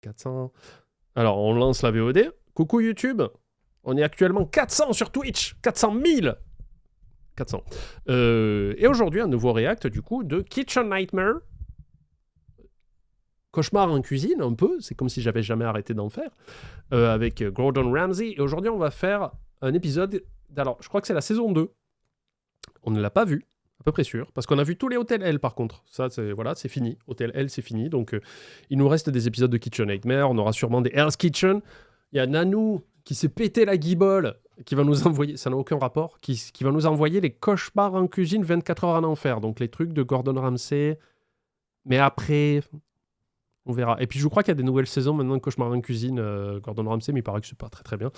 400. Alors, on lance la VOD. Coucou YouTube. On est actuellement 400 sur Twitch. 400 000. 400. Et aujourd'hui, un nouveau react, du coup, de Kitchen Nightmare. Cauchemar en cuisine, un peu. C'est comme si j'avais jamais arrêté d'en faire. Avec Gordon Ramsay. Et aujourd'hui, on va faire un épisode... Alors, je crois que c'est la saison 2. On ne l'a pas vu. À peu près sûr. Parce qu'on a vu tous les Hôtels L, par contre. Ça, c'est voilà, c'est fini. Hôtel L, c'est fini. Donc, il nous reste des épisodes de Kitchen Nightmare. On aura sûrement des Hell's Kitchen. Il y a Nanou qui s'est pété la guibole, qui va nous envoyer... Ça n'a aucun rapport. Qui va nous envoyer les cauchemars en cuisine 24 heures en enfer. Donc, les trucs de Gordon Ramsay. Mais après... On verra. Et puis, je crois qu'il y a des nouvelles saisons maintenant de Cauchemar en cuisine. Gordon Ramsay, mais il paraît que c'est pas très très bien.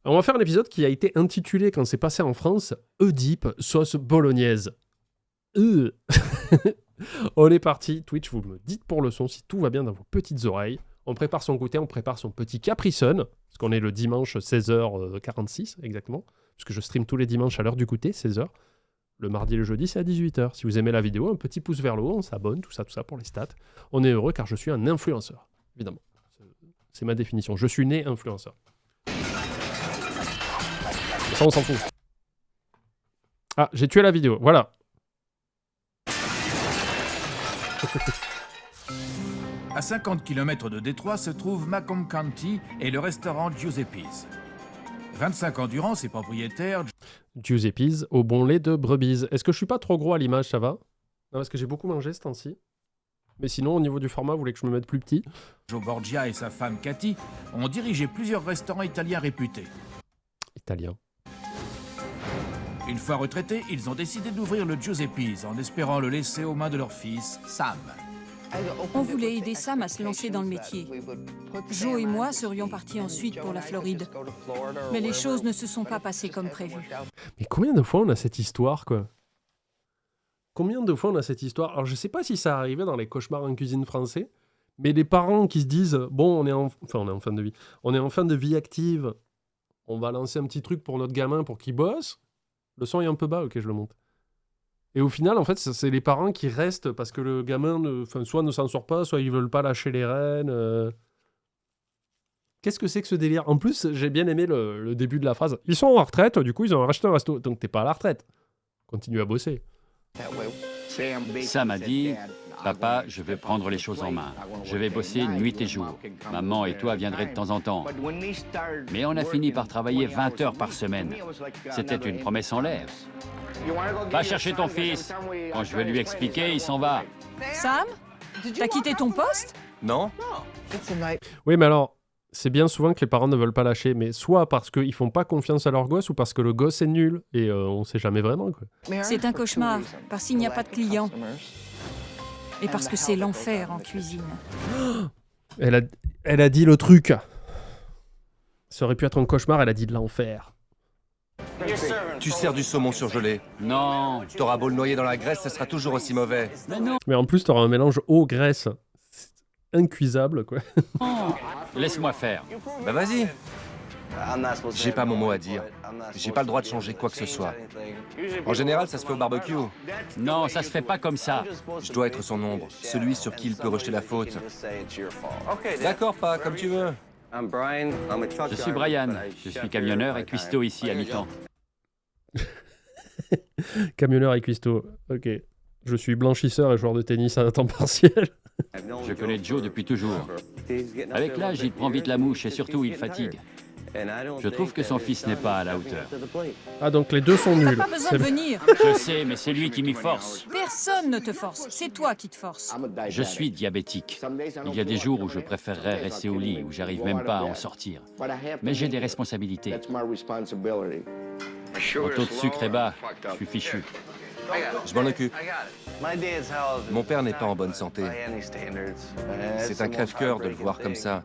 On va faire un épisode qui a été intitulé, quand c'est passé en France, Oedipe sauce bolognaise. On est parti. Twitch, vous me dites pour le son si tout va bien dans vos petites oreilles. On prépare son goûter, on prépare son petit Capri Sun, parce qu'on est le dimanche 16h46 exactement, puisque je stream tous les dimanches à l'heure du goûter, 16h. Le mardi et le jeudi, c'est à 18h. Si vous aimez la vidéo, un petit pouce vers le haut, on s'abonne, tout ça pour les stats. On est heureux car je suis un influenceur, évidemment. C'est ma définition. Je suis né influenceur. Ça, on s'en fout. Ah, j'ai tué la vidéo. Voilà. À 50 km de Détroit se trouve Macomb County et le restaurant Giuseppe's. 25 ans durant, ses propriétaires... Giuseppe's au bon lait de brebis. Est-ce que je suis pas trop gros à l'image, ça va? Non, parce que j'ai beaucoup mangé ce temps-ci. Mais sinon, au niveau du format, vous voulez que je me mette plus petit? Joe Borgia et sa femme Cathy ont dirigé plusieurs restaurants italiens réputés. Italien. Une fois retraités, ils ont décidé d'ouvrir le Giuseppe's en espérant le laisser aux mains de leur fils, Sam. On voulait aider Sam à se lancer dans le métier. Joe et moi serions partis ensuite pour la Floride. Mais les choses ne se sont pas passées comme prévu. Mais combien de fois on a cette histoire, quoi? Combien de fois on a cette histoire? Alors, je sais pas si ça arrivait dans les cauchemars en cuisine français, mais les parents qui se disent « Bon, on est en fin de vie. On est en fin de vie active. On va lancer un petit truc pour notre gamin pour qu'il bosse. » Le son est un peu bas, ok, je le monte. Et au final, en fait, c'est les parents qui restent parce que le gamin, soit ne s'en sort pas, soit ils veulent pas lâcher les rênes. Qu'est-ce que c'est que ce délire? En plus, j'ai bien aimé le début de la phrase. Ils sont en retraite, du coup, ils ont racheté un resto. Donc, t'es pas à la retraite. Continue à bosser. Sam a dit « Papa, je vais prendre les choses en main. Je vais bosser nuit et jour. Maman et toi viendraient de temps en temps. » Mais on a fini par travailler 20 heures par semaine. C'était une promesse en l'air. « Va chercher ton fils. Quand je vais lui expliquer, il s'en va. » Sam, t'as quitté ton poste? Non? Oui, mais alors, c'est bien souvent que les parents ne veulent pas lâcher, mais soit parce qu'ils font pas confiance à leur gosse ou parce que le gosse est nul. Et on sait jamais vraiment, quoi. C'est un cauchemar, parce qu'il n'y a pas de clients. Et parce que c'est l'enfer en cuisine. Elle a dit le truc. Ça aurait pu être un cauchemar, elle a dit de l'enfer. Tu sers du saumon surgelé. Non, T'auras beau le noyer dans la graisse, ça sera toujours aussi mauvais. mais non, Mais en plus, t'auras un mélange eau-graisse. C'est incuisable, quoi. laisse-moi faire. Bah vas-y. J'ai pas mon mot à dire. J'ai pas le droit de changer quoi que ce soit. En général, ça se fait au barbecue. Non, ça se fait pas comme ça. Je dois être son ombre, celui sur qui il peut rejeter la faute. D'accord, pas comme tu veux. Je suis Brian. Je suis camionneur et cuistot ici à mi-temps. Camionneur et cuistot. Ok. Je suis blanchisseur et joueur de tennis à temps partiel. Je connais Joe depuis toujours. Avec l'âge, il prend vite la mouche et surtout, il fatigue. Je trouve que son fils n'est pas à la hauteur. Ah, donc les deux sont T'as nuls. pas besoin de venir. Je sais, mais c'est lui qui m'y force. Personne ne te force. C'est toi qui te forces. Je suis diabétique. Il y a des jours où je préférerais rester au lit, où j'arrive même pas à en sortir. Mais j'ai des responsabilités. Mon taux de sucre est bas. Je suis fichu. Je m'en occupe. Mon père n'est pas en bonne santé. C'est un crève-cœur de le voir comme ça.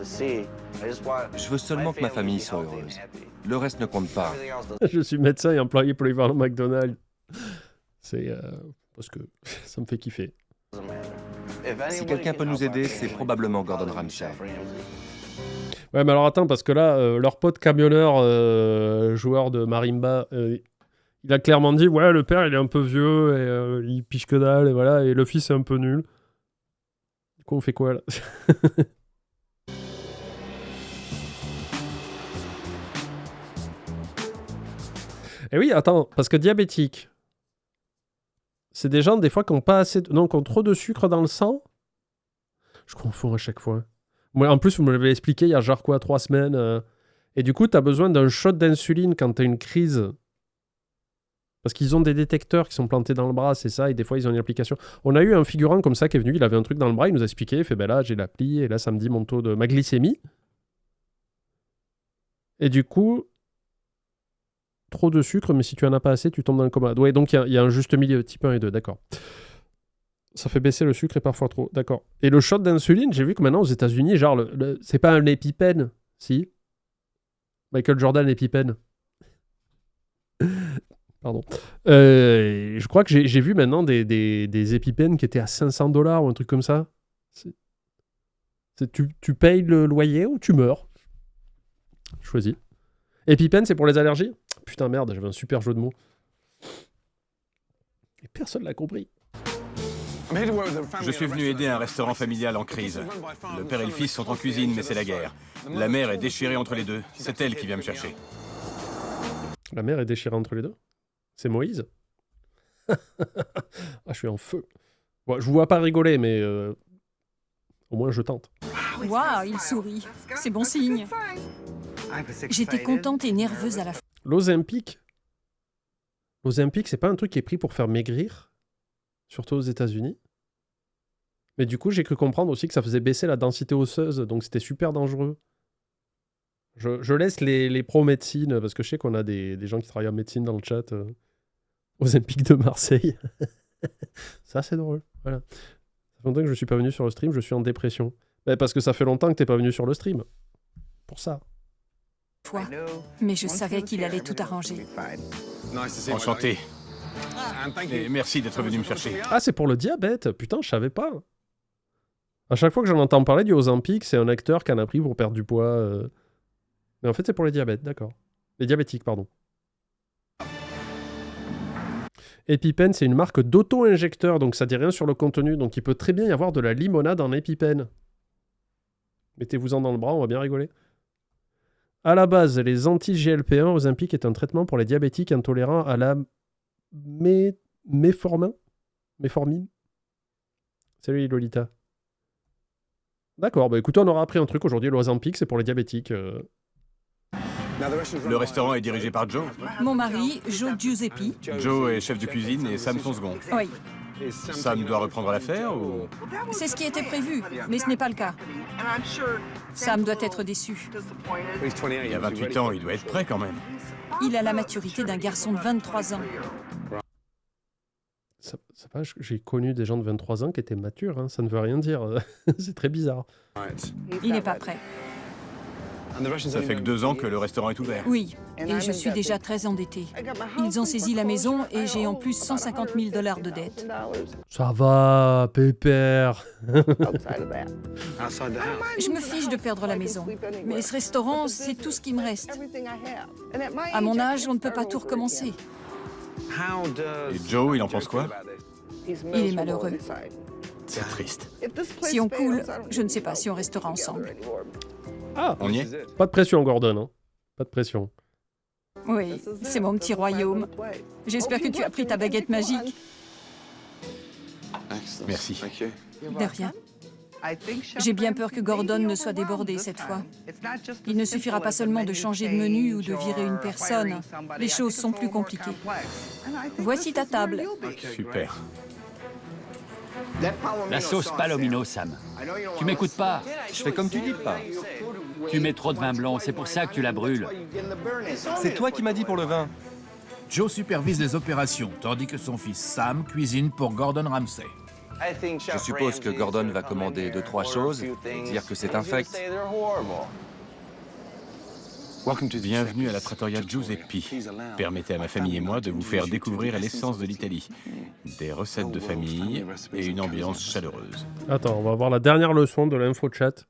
Je veux seulement que ma famille soit heureuse. Le reste ne compte pas. Je suis médecin et employé polyvalent McDonald's. C'est parce que ça me fait kiffer. Si quelqu'un peut nous aider, c'est probablement Gordon Ramsay. Ouais, mais alors attends, parce que là, leur pote camionneur, joueur de marimba, il a clairement dit, ouais, le père, il est un peu vieux, et il piche que dalle, et voilà, et le fils est un peu nul. Du coup, on fait quoi, là? Et oui, attends, parce que diabétique, c'est des gens, des fois, qui ont pas assez... Non, qui ont trop de sucre dans le sang. Je confonds à chaque fois. Moi, en plus, vous me l'avez expliqué il y a genre quoi, 3 semaines. Et du coup, tu as besoin d'un shot d'insuline quand tu as une crise. Parce qu'ils ont des détecteurs qui sont plantés dans le bras, c'est ça, et des fois, ils ont une application. On a eu un figurant comme ça qui est venu, il avait un truc dans le bras, il nous a expliqué, il fait, ben là, j'ai l'appli, et là, ça me dit mon taux de ma glycémie. Et du coup, trop de sucre, mais si tu en as pas assez, tu tombes dans le coma. Ouais, donc il y a un juste milieu, type 1 et 2, d'accord. Ça fait baisser le sucre et parfois trop, d'accord. Et le shot d'insuline, j'ai vu que maintenant, aux États-Unis, genre, c'est pas un épipène, si. Michael Jordan, épipène. Pardon. Je crois que j'ai vu maintenant des épipènes qui étaient à 500 $ ou un truc comme ça. Tu payes le loyer ou tu meurs. Choisis. Épipène, c'est pour les allergies? Putain, merde, j'avais un super jeu de mots. Et personne l'a compris. Je suis venu aider un restaurant familial en crise. Le père et le fils sont en cuisine, mais c'est la guerre. La mère est déchirée entre les deux. C'est elle qui vient me chercher. La mère est déchirée entre les deux? C'est Moïse? Ah, je suis en feu. Bon, je vous vois pas rigoler, mais au moins je tente. Waouh, il sourit. C'est bon signe. J'étais contente et nerveuse à la fois. L'Ozempic? L'Ozempic, c'est pas un truc qui est pris pour faire maigrir? Surtout aux États-Unis. Mais du coup, j'ai cru comprendre aussi que ça faisait baisser la densité osseuse, donc c'était super dangereux. Je laisse les pros-médecine, parce que je sais qu'on a des gens qui travaillent en médecine dans le chat, Ozempic de Marseille. Ça, c'est drôle. Voilà. Ça fait longtemps que je suis pas venu sur le stream, je suis en dépression. Ben, parce que ça fait longtemps que t'es pas venu sur le stream. Pour ça. Mais je savais qu'il allait tout arranger. Enchanté. Et merci d'être venu me chercher. Ah, c'est pour le diabète. Putain, je savais pas. À chaque fois que j'en entends parler du Ozempic, c'est un acteur qui en a pris pour perdre du poids. Mais en fait, c'est pour les diabètes, d'accord. Les diabétiques, pardon. EpiPen, c'est une marque d'auto-injecteur, donc ça dit rien sur le contenu. Donc il peut très bien y avoir de la limonade en EpiPen. Mettez-vous-en dans le bras, on va bien rigoler. À la base, les anti-GLP-1 Ozempic est un traitement pour les diabétiques intolérants à la méformine. Salut Lolita. D'accord, bah écoutez, on aura appris un truc aujourd'hui. L'Ozempic, c'est pour les diabétiques. Le restaurant est dirigé par Joe. Mon mari, Joe Giuseppe. Joe est chef de cuisine et Sam son second. Oui, Sam doit reprendre l'affaire ou... c'est ce qui était prévu, mais ce n'est pas le cas. Sam doit être déçu. Il a 28 ans, il doit être prêt quand même. Il a la maturité d'un garçon de 23 ans. J'ai connu des gens de 23 ans qui étaient matures, hein. Ça ne veut rien dire. C'est très bizarre. Il n'est pas prêt. Ça fait que 2 ans que le restaurant est ouvert. Oui, et je suis déjà très endettée. Ils ont saisi la maison et j'ai en plus 150 000 $ de dette. Ça va, pépère. Je me fiche de perdre la maison. Mais ce restaurant, c'est tout ce qui me reste. À mon âge, on ne peut pas tout recommencer. Et Joe, il en pense quoi? Il est malheureux. C'est triste. Si on coule, je ne sais pas si on restera ensemble. Ah, On y est? pas de pression, Gordon. Hein. Pas de pression. Oui, c'est mon petit royaume. J'espère que tu as pris ta baguette magique. Merci. De rien. J'ai bien peur que Gordon ne soit débordé cette fois. Il ne suffira pas seulement de changer de menu ou de virer une personne. Les choses sont plus compliquées. Voici ta table. Super. La sauce palomino, Sam. Tu m'écoutes pas? Je fais comme tu dis, pas. Tu mets trop de vin blanc, c'est pour ça que tu la brûles. C'est toi qui m'as dit pour le vin. Joe supervise les opérations, tandis que son fils Sam cuisine pour Gordon Ramsay. Je suppose que Gordon va commander 2-3 choses, dire que c'est infect. Bienvenue à la trattoria Giuseppe. Permettez à ma famille et moi de vous faire découvrir l'essence de l'Italie. Des recettes de famille et une ambiance chaleureuse. Attends, on va voir la dernière leçon de l'info chat.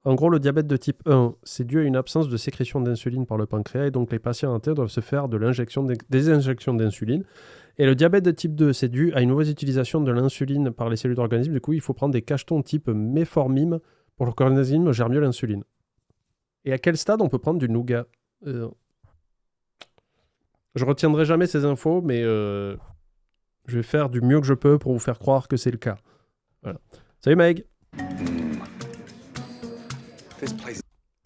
En gros, le diabète de type 1, c'est dû à une absence de sécrétion d'insuline par le pancréas et donc les patients atteints doivent se faire des injections d'insuline. Et le diabète de type 2, c'est dû à une mauvaise utilisation de l'insuline par les cellules d'organisme. Du coup, il faut prendre des cachetons type méformine pour que l'organisme gère mieux l'insuline. Et à quel stade on peut prendre du nougat? Je retiendrai jamais ces infos, mais je vais faire du mieux que je peux pour vous faire croire que c'est le cas. Voilà. Salut Meg.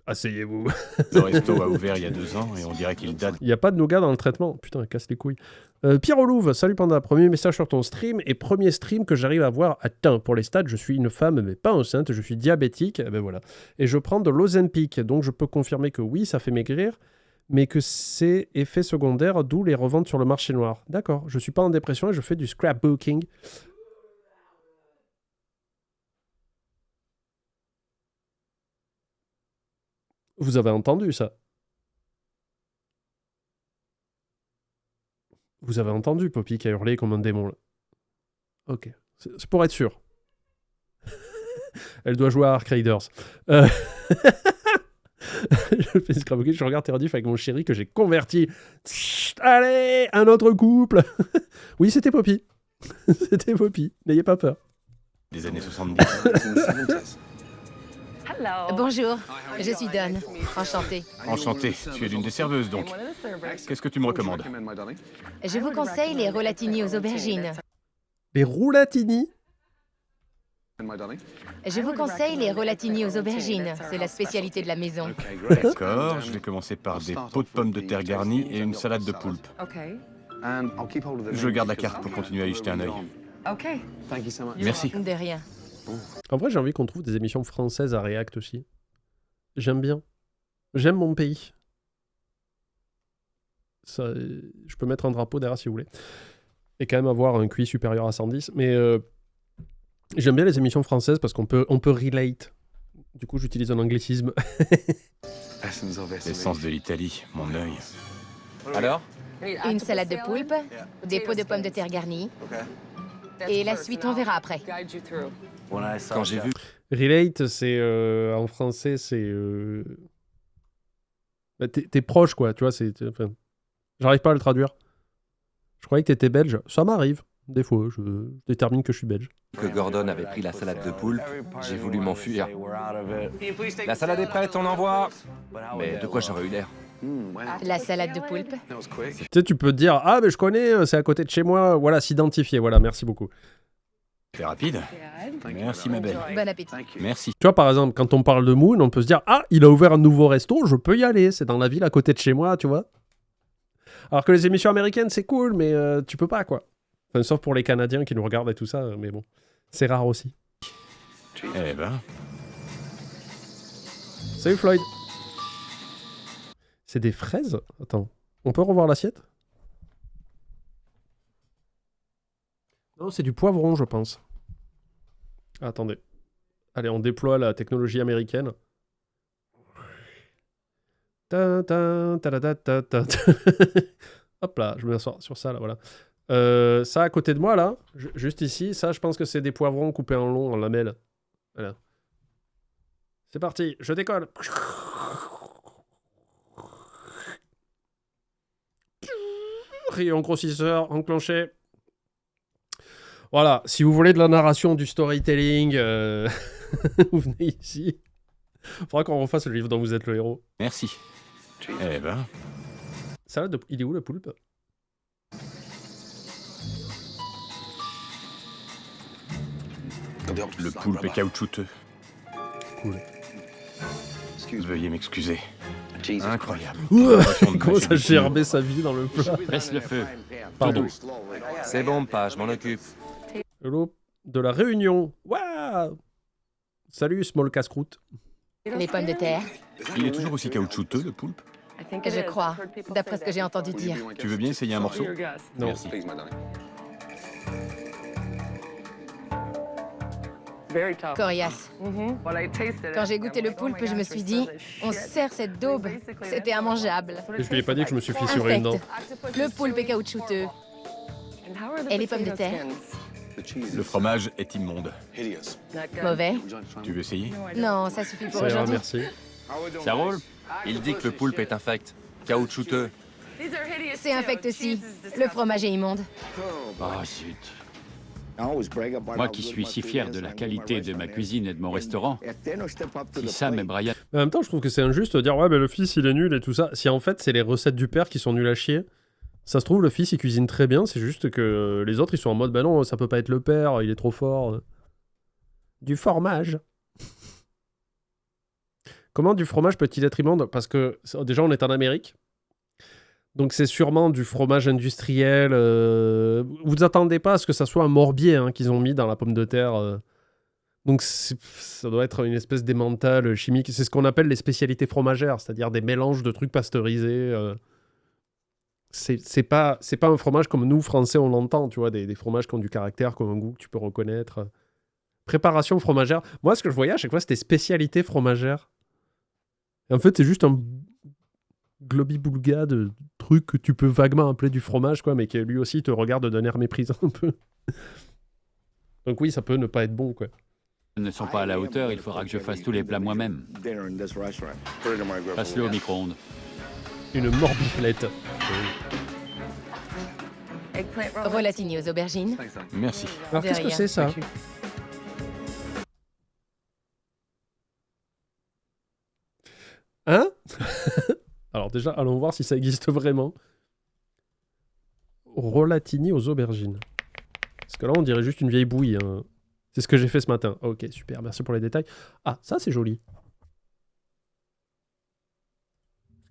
Asseyez-vous. Le resto a ouvert il y a 2 ans et on dirait qu'il date. Il n'y a pas de nougat dans le traitement. Putain, casse les couilles. Pierre Olouve, salut Panda. Premier message sur ton stream et premier stream que j'arrive à voir atteint. Pour les stats, je suis une femme mais pas enceinte. Je suis diabétique. Ben voilà. Et je prends de l'Ozempic. Donc je peux confirmer que oui, ça fait maigrir, mais que c'est effet secondaire, d'où les reventes sur le marché noir. D'accord. Je suis pas en dépression et je fais du scrapbooking. Vous avez entendu ça? Vous avez entendu Poppy qui a hurlé comme un démon là. Ok, c'est pour être sûr. Elle doit jouer à Ark Raiders. Je fais scrapbooking, je regarde Terradiff avec mon chéri que j'ai converti. Chut, allez, un autre couple. Oui, c'était Poppy. C'était Poppy, n'ayez pas peur. Des années 70. Bonjour, je suis Dawn. Enchantée. Enchanté, tu es l'une des serveuses donc. Qu'est-ce que tu me recommandes? Je vous conseille les roulatini aux aubergines. Les roulatini? Je vous conseille les roulatini aux aubergines. C'est la spécialité de la maison. D'accord, je vais commencer par des pots de pommes de terre garnis et une salade de poulpe. Je garde la carte pour continuer à y jeter un œil. Merci. De rien. En vrai, j'ai envie qu'on trouve des émissions françaises à React aussi. J'aime bien. J'aime mon pays. Ça, je peux mettre un drapeau derrière si vous voulez. Et quand même avoir un QI supérieur à 110. Mais j'aime bien les émissions françaises parce qu'on peut relate. Du coup, j'utilise un anglicisme. L'essence de l'Italie, mon œil. Alors? Une salade de poulpe, des pots de pommes de terre garnis. Et la suite, on verra après. Quand j'ai vu... Relate, c'est... en français, c'est... Bah, t'es proche, quoi, tu vois, enfin, j'arrive pas à le traduire. Je croyais que t'étais belge. Ça m'arrive, des fois, je détermine que je suis belge. que Gordon avait pris la salade de poulpe, j'ai voulu m'enfuir. La salade est prête, on envoie. Mais de quoi j'aurais eu l'air? La salade de poulpe. Tu sais, tu peux te dire, ah, mais je connais, c'est à côté de chez moi, voilà, s'identifier, voilà, merci beaucoup. C'est rapide. Merci ma belle. Bon appétit. Merci. Tu vois, par exemple, quand on parle de Moon, on peut se dire, ah, il a ouvert un nouveau resto, je peux y aller, c'est dans la ville à côté de chez moi, tu vois. Alors que les émissions américaines, c'est cool, mais tu peux pas, quoi. Enfin, sauf pour les Canadiens qui nous regardent et tout ça, mais bon, c'est rare aussi. Eh ben... Salut Floyd. C'est des fraises? Attends, on peut revoir l'assiette? Non, c'est du poivron, je pense. Ah, attendez. Allez, on déploie la technologie américaine. Ta ta ta ta ta ta. Hop là, je me m'assois sur ça, là, voilà. Ça, à côté de moi, là, juste ici, ça, je pense que c'est des poivrons coupés en long, en lamelles. Voilà. C'est parti, je décolle. Rayon grossisseur enclenché. Voilà, si vous voulez de la narration, du storytelling, vous venez ici. Faudra qu'on refasse le livre dont vous êtes le héros. Merci. Eh ben... Salade de... Il est où le poulpe? Le poulpe est caoutchouteux. Cool. Veuillez m'excuser. Incroyable. Il commence à gerber sa vie dans le plat. Baisse le feu. Pardon. C'est bon, pas, je m'en occupe. Hello de la Réunion. Waouh. Salut, small casse-croûte. Les pommes de terre. Il est toujours aussi caoutchouteux, le poulpe? Je crois, d'après ce que j'ai entendu dire. Tu veux bien essayer un morceau? Non. Merci. Coriace. Quand j'ai goûté le poulpe, je me suis dit, on sert cette daube. C'était immangeable. Et je lui ai pas dit que je me suis fissuré une dent. Infect. Le poulpe est caoutchouteux. Et les pommes de terre? Le fromage est immonde. Mauvais? Tu veux essayer? Non, ça suffit pour Ça ira, aujourd'hui. merci. Ça roule? Il dit que le poulpe est infect, caoutchouteux. C'est infect aussi. Le fromage est immonde. Oh, zut. Moi qui suis si fier de la qualité de ma cuisine et de mon restaurant, si Sam et Brian... Mais en même temps, je trouve que c'est injuste de dire, ouais, mais le fils, il est nul et tout ça. Si en fait, c'est les recettes du père qui sont nulles à chier. Ça se trouve, le fils, il cuisine très bien, c'est juste que les autres, ils sont en mode, bah non, ça peut pas être le père, il est trop fort. Du fromage. Comment du fromage peut-il être immonde? Parce que, déjà, on est en Amérique. Donc, c'est sûrement du fromage industriel. Vous attendez pas à ce que ça soit un morbier hein, qu'ils ont mis dans la pomme de terre. Donc, ça doit être une espèce d'emmental chimique. C'est ce qu'on appelle les spécialités fromagères, c'est-à-dire des mélanges de trucs pasteurisés. C'est pas un fromage comme nous, Français, on l'entend, tu vois, des fromages qui ont du caractère, qui ont un goût que tu peux reconnaître. Préparation fromagère. Moi, ce que je voyais à chaque fois, c'était spécialité fromagère. Et en fait, c'est juste un globi-boulga de truc que tu peux vaguement appeler du fromage, quoi, mais qui lui aussi te regarde d'un air méprisant un peu. Donc oui, ça peut ne pas être bon, quoi. Ils ne sont pas à la hauteur, il faudra que je fasse tous les plats moi-même. Passe-le au micro-ondes. Une morbiflette. Relatini aux aubergines. Merci. Alors, qu'est-ce que c'est, ça? Hein? Alors déjà, allons voir si ça existe vraiment. Relatini aux aubergines. Parce que là, on dirait juste une vieille bouillie. Hein. C'est ce que j'ai fait ce matin. Ok, super, merci pour les détails. Ah, ça, c'est joli.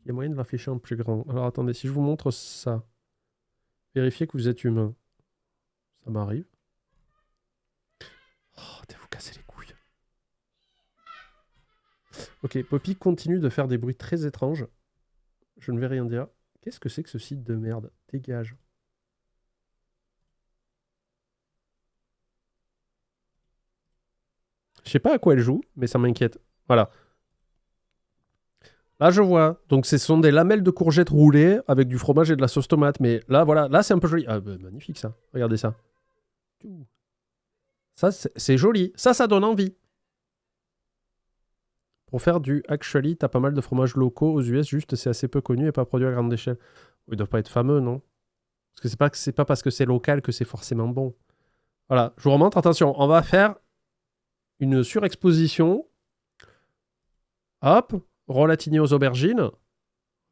Il y a moyen de l'afficher en plus grand. Alors, attendez, si je vous montre ça. Vérifiez que vous êtes humain. Ça m'arrive. Oh, vous casser les couilles. Ok, Poppy continue de faire des bruits très étranges. Je ne vais rien dire. Qu'est-ce que c'est que ce site de merde? Dégage. Je sais pas à quoi elle joue, mais ça m'inquiète. Voilà. Là, je vois. Donc, ce sont des lamelles de courgettes roulées avec du fromage et de la sauce tomate. Mais là, voilà. Là, c'est un peu joli. Ah, bah, magnifique, ça. Regardez ça. Ça, c'est joli. Ça donne envie. Pour faire du actually, t'as pas mal de fromages locaux aux US, juste c'est assez peu connu et pas produit à grande échelle. Ils doivent pas être fameux, non? Parce que c'est pas parce que c'est local que c'est forcément bon. Voilà, je vous remontre, attention, on va faire une surexposition. Hop, Relatini aux aubergines.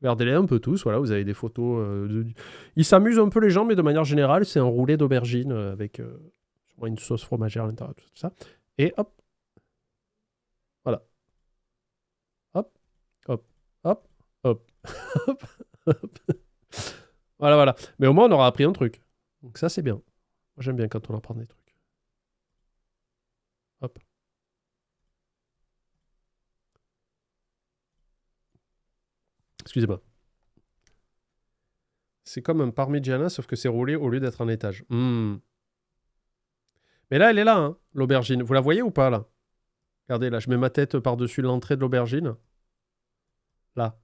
Regardez-les un peu tous, voilà, vous avez des photos. Ils s'amusent un peu les gens, mais de manière générale, c'est un roulé d'aubergines avec une sauce fromagère à l'intérieur, tout ça. Et hop. Voilà. Hop, hop, hop, hop, hop, hop. Voilà, voilà. Mais au moins, on aura appris un truc. Donc ça, c'est bien. Moi, j'aime bien quand on apprend des trucs. Hop. Excusez-moi. C'est comme un parmigiana, sauf que c'est roulé au lieu d'être en étage. Mais là, elle est là, hein, l'aubergine. Vous la voyez ou pas, là? Regardez, là, je mets ma tête par-dessus l'entrée de l'aubergine. Là.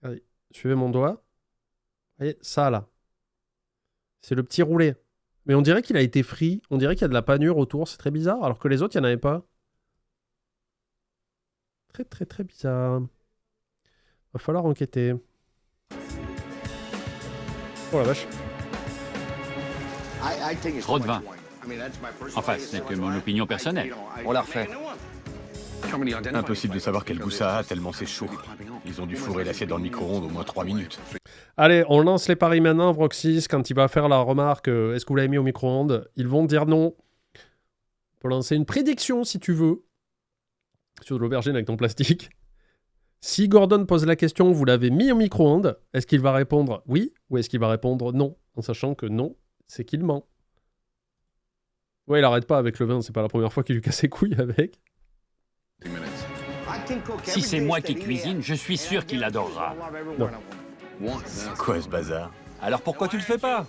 Regardez, suivez mon doigt. Vous voyez, ça, là. C'est le petit roulé. Mais on dirait qu'il a été frit. On dirait qu'il y a de la panure autour. C'est très bizarre, alors que les autres, il n'y en avait pas. Très, très, très bizarre. Va falloir enquêter. Oh la vache. Trop de vin. Enfin, ce n'est que mon opinion personnelle. On la refait. Impossible de savoir quel goût ça a, tellement c'est chaud. Ils ont dû fourrer l'assiette dans le micro-ondes au moins 3 minutes. Allez, on lance les paris maintenant, Vroxys. Quand il va faire la remarque, est-ce que vous l'avez mis au micro-ondes? Ils vont dire non. On peut lancer une prédiction, si tu veux. Sur de l'aubergine avec ton plastique. Si Gordon pose la question, vous l'avez mis au micro-ondes, est-ce qu'il va répondre oui ou est-ce qu'il va répondre non? En sachant que non, c'est qu'il ment. Ouais, il arrête pas avec le vin, c'est pas la première fois qu'il lui casse les couilles avec. Si c'est moi qui cuisine, je suis sûr qu'il adorera. Non. C'est quoi ce bazar? Alors pourquoi tu le fais pas?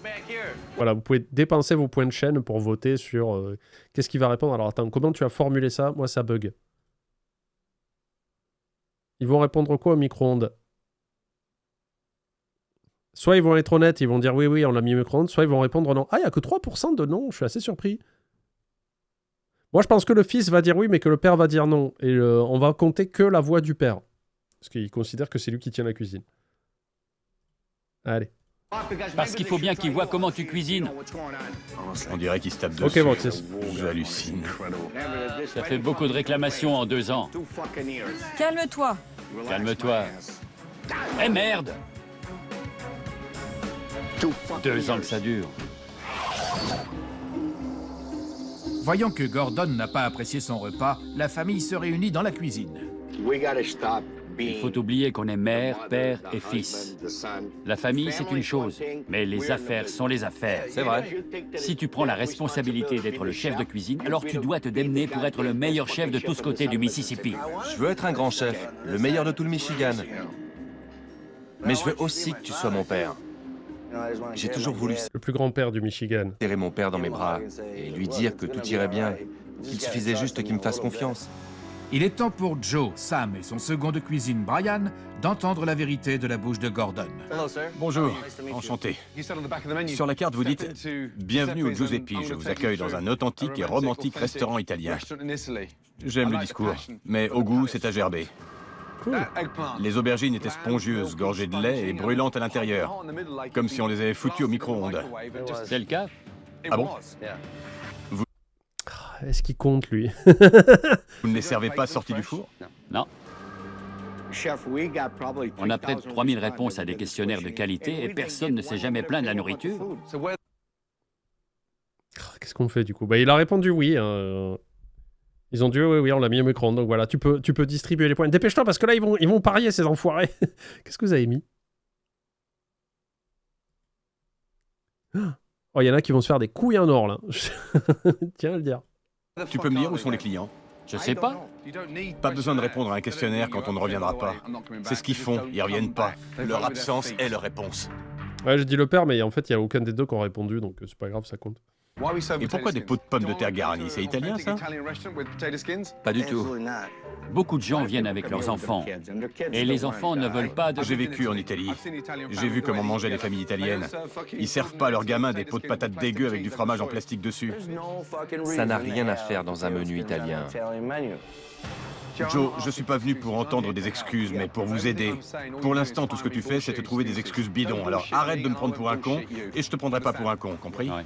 Voilà, vous pouvez dépenser vos points de chaîne pour voter sur qu'est-ce qu'il va répondre. Alors attends, comment tu as formulé ça? Moi, ça bug. Ils vont répondre quoi au micro-ondes? Soit ils vont être honnêtes, ils vont dire oui, oui, on l'a mis au micro-ondes, soit ils vont répondre non. Ah, il n'y a que 3% de non, je suis assez surpris. Moi, je pense que le fils va dire oui, mais que le père va dire non. Et on va compter que la voix du père. Parce qu'il considère que c'est lui qui tient la cuisine. Allez. Parce qu'il faut bien qu'il voit comment tu cuisines. On dirait qu'il se tape dessus. Ok, bon, j'hallucine. Ça fait beaucoup de réclamations en 2 ans. Calme-toi. Calme-toi. Eh merde! 2 ans que ça dure. Voyant que Gordon n'a pas apprécié son repas, la famille se réunit dans la cuisine. Il faut oublier qu'on est mère, père et fils. La famille, c'est une chose, mais les affaires sont les affaires. C'est vrai. Si tu prends la responsabilité d'être le chef de cuisine, alors tu dois te démener pour être le meilleur chef de tous côtés du Mississippi. Je veux être un grand chef, le meilleur de tout le Michigan. Mais je veux aussi que tu sois mon père. J'ai toujours voulu Le plus grand-père du Michigan. serrer mon père dans mes bras et lui dire que tout irait bien, qu'il suffisait juste qu'il me fasse confiance. Il est temps pour Joe, Sam et son second de cuisine, Brian, d'entendre la vérité de la bouche de Gordon. Bonjour, enchanté. Sur la carte, vous dites « Bienvenue au Giuseppe, je vous accueille dans un authentique et romantique restaurant italien. » J'aime le discours, mais au goût, c'est à gerber. Les aubergines étaient spongieuses, gorgées de lait et brûlantes à l'intérieur, comme si on les avait foutues au micro-ondes. C'est le cas? Ah bon? Est-ce qu'il compte, lui? Vous ne les servez pas sortis du four? Non. On a près de 3000 réponses à des questionnaires de qualité et personne ne s'est jamais plaint de la nourriture. Qu'est-ce qu'on fait, du coup? Bah, il a répondu oui. Hein. Ils ont dit oui, on l'a mis au micro-ondes. Donc voilà, tu peux distribuer les points. Dépêche-toi, parce que là, ils vont parier, ces enfoirés. Qu'est-ce que vous avez mis? Oh, il y en a qui vont se faire des couilles en or, là. Tiens à le dire. Tu peux me dire où sont les clients? Je sais pas. Pas besoin de répondre à un questionnaire quand on ne reviendra pas. C'est ce qu'ils font, ils reviennent pas. Leur absence est leur réponse. Ouais, j'ai dit le père, mais en fait, il n'y a aucun des deux qui ont répondu, donc c'est pas grave, ça compte. Et pourquoi des pots de pommes de terre garnis? C'est italien, ça? Pas du tout. Beaucoup de gens viennent avec leurs enfants. Et les enfants ne veulent pas de... J'ai vécu en Italie. J'ai vu comment mangeaient les familles italiennes. Ils servent pas à leurs gamins des pots de patates dégueux avec du fromage en plastique dessus. Ça n'a rien à faire dans un menu italien. Joe, je suis pas venu pour entendre des excuses, mais pour vous aider. Pour l'instant, tout ce que tu fais, c'est te trouver des excuses bidons. Alors arrête de me prendre pour un con, et je te prendrai pas pour un con, compris? Ouais.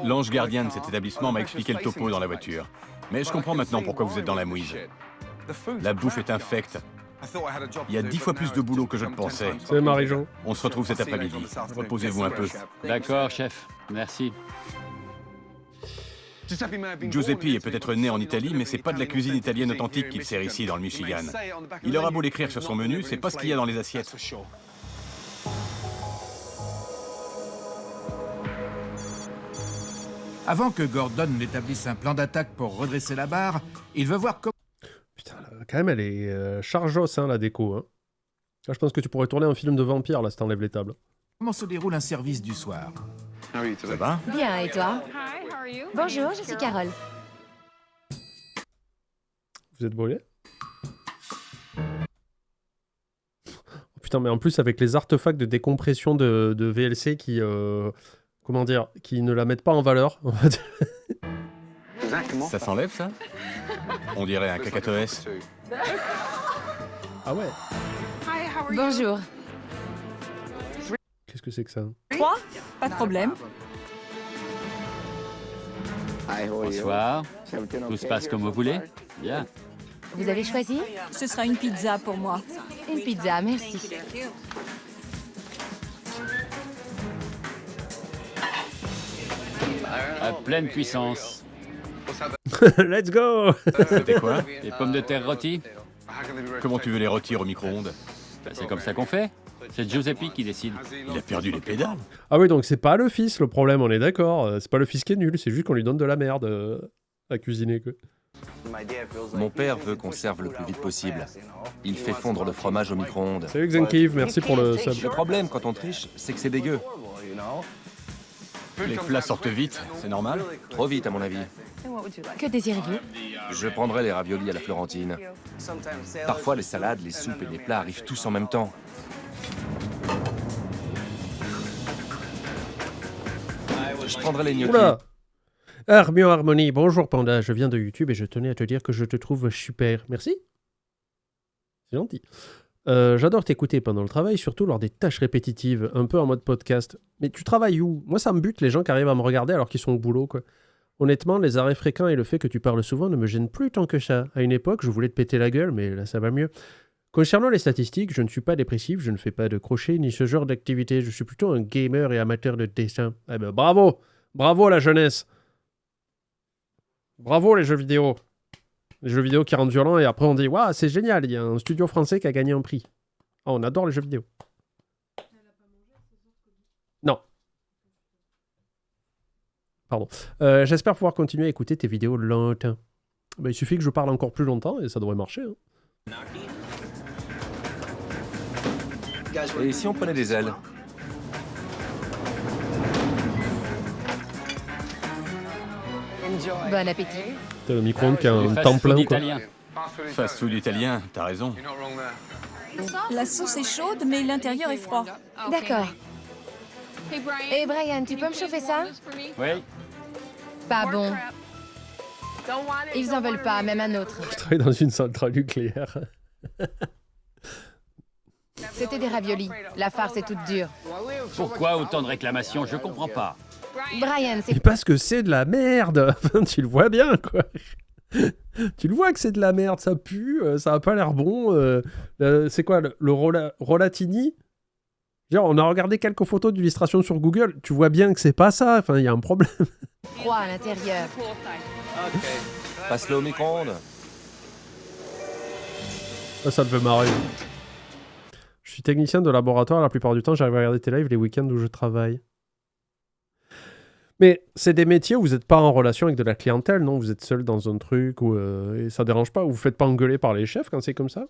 L'ange gardien de cet établissement m'a expliqué le topo dans la voiture. Mais je comprends maintenant pourquoi vous êtes dans la mouise. La bouffe est infecte. Il y a 10 fois plus de boulot que je ne pensais. C'est Marie-Jo. On se retrouve cet après-midi. Reposez-vous un peu. D'accord, chef. Merci. Giuseppe est peut-être né en Italie, mais c'est pas de la cuisine italienne authentique qu'il sert ici dans le Michigan. Il aura beau l'écrire sur son menu, c'est pas ce qu'il y a dans les assiettes. Avant que Gordon n'établisse un plan d'attaque pour redresser la barre, il veut voir Putain, là, quand même, elle est chargeos, hein, la déco. Hein. Là, je pense que tu pourrais tourner un film de vampire, là, si t'enlèves les tables. comment se déroule un service du soir. Ça va? Bien, et toi? Bonjour, je suis Carole. Vous êtes brûlés? Oh, putain, mais en plus, avec les artefacts de décompression de VLC qui... comment dire? Qui ne la mettent pas en valeur. On va dire. Ça s'enlève, ça? On dirait un cacatoès. Ah ouais? Bonjour. Qu'est-ce que c'est que ça? 3? Pas de problème. Bonsoir. Tout se passe comme vous voulez? Bien. Vous avez choisi? Ce sera une pizza pour moi. Une pizza, merci. À pleine puissance. Let's go! C'était quoi? Les pommes de terre rôties? Comment tu veux les rôtir au micro-ondes? Ben, c'est comme ça qu'on fait. C'est Giuseppe qui décide. Il a perdu les pédales. Ah oui, donc c'est pas le fils le problème, on est d'accord. C'est pas le fils qui est nul, c'est juste qu'on lui donne de la merde à cuisiner. Quoi. Mon père veut qu'on serve le plus vite possible. Il fait fondre le fromage au micro-ondes. Salut Xenkiv, merci pour le sub. Le problème quand on triche, c'est que c'est dégueu. Les plats sortent vite, c'est normal. Trop vite à mon avis. Que désirez-vous? Je prendrai les raviolis à la Florentine. Parfois les salades, les soupes et les plats arrivent tous en même temps. Je prendrai les gnocchis. Oula! Armio Harmonie, bonjour Panda, je viens de YouTube et je tenais à te dire que je te trouve super. Merci. C'est gentil. J'adore t'écouter pendant le travail, surtout lors des tâches répétitives, un peu en mode podcast. Mais tu travailles où? Moi, ça me bute les gens qui arrivent à me regarder alors qu'ils sont au boulot, quoi. Honnêtement, les arrêts fréquents et le fait que tu parles souvent ne me gênent plus tant que ça. À une époque, je voulais te péter la gueule, mais là, ça va mieux. Concernant les statistiques, je ne suis pas dépressif, je ne fais pas de crochet ni ce genre d'activité. Je suis plutôt un gamer et amateur de dessin. Eh ben bravo! Bravo la jeunesse! Bravo les jeux vidéo! Les jeux vidéo qui rendent violents et après on dit « Waouh, c'est génial, il y a un studio français qui a gagné un prix. » Oh, on adore les jeux vidéo. Non. Pardon. J'espère pouvoir continuer à écouter tes vidéos longtemps. Ben, il suffit que je parle encore plus longtemps et ça devrait marcher. Hein. Et si on prenait des ailes? Bon appétit. T'as le micro-ondes qui a un temps plein ou quoi? Fast-food italien, t'as raison. La sauce est chaude, mais l'intérieur est froid. D'accord. Et Brian, tu peux me chauffer ça? Oui. Pas bon. Ils en veulent pas, même un autre. Je travaille dans une centrale nucléaire. C'était des raviolis. La farce est toute dure. Pourquoi autant de réclamations? Je comprends pas. Brian, c'est... Mais parce que c'est de la merde. Tu le vois bien, quoi. Tu le vois que c'est de la merde, ça pue, ça a pas l'air bon. C'est quoi, le Rolatini? Genre, on a regardé quelques photos d'illustrations sur Google, tu vois bien que c'est pas ça, enfin, il y a un problème. froid à l'intérieur. Passe-le au micro-ondes. Ça me fait marrer. Je suis technicien de laboratoire, la plupart du temps, j'arrive à regarder tes lives les week-ends où je travaille. Mais c'est des métiers où vous n'êtes pas en relation avec de la clientèle, non? Vous êtes seul dans un truc où, et ça dérange pas? Vous vous faites pas engueuler par les chefs quand c'est comme ça?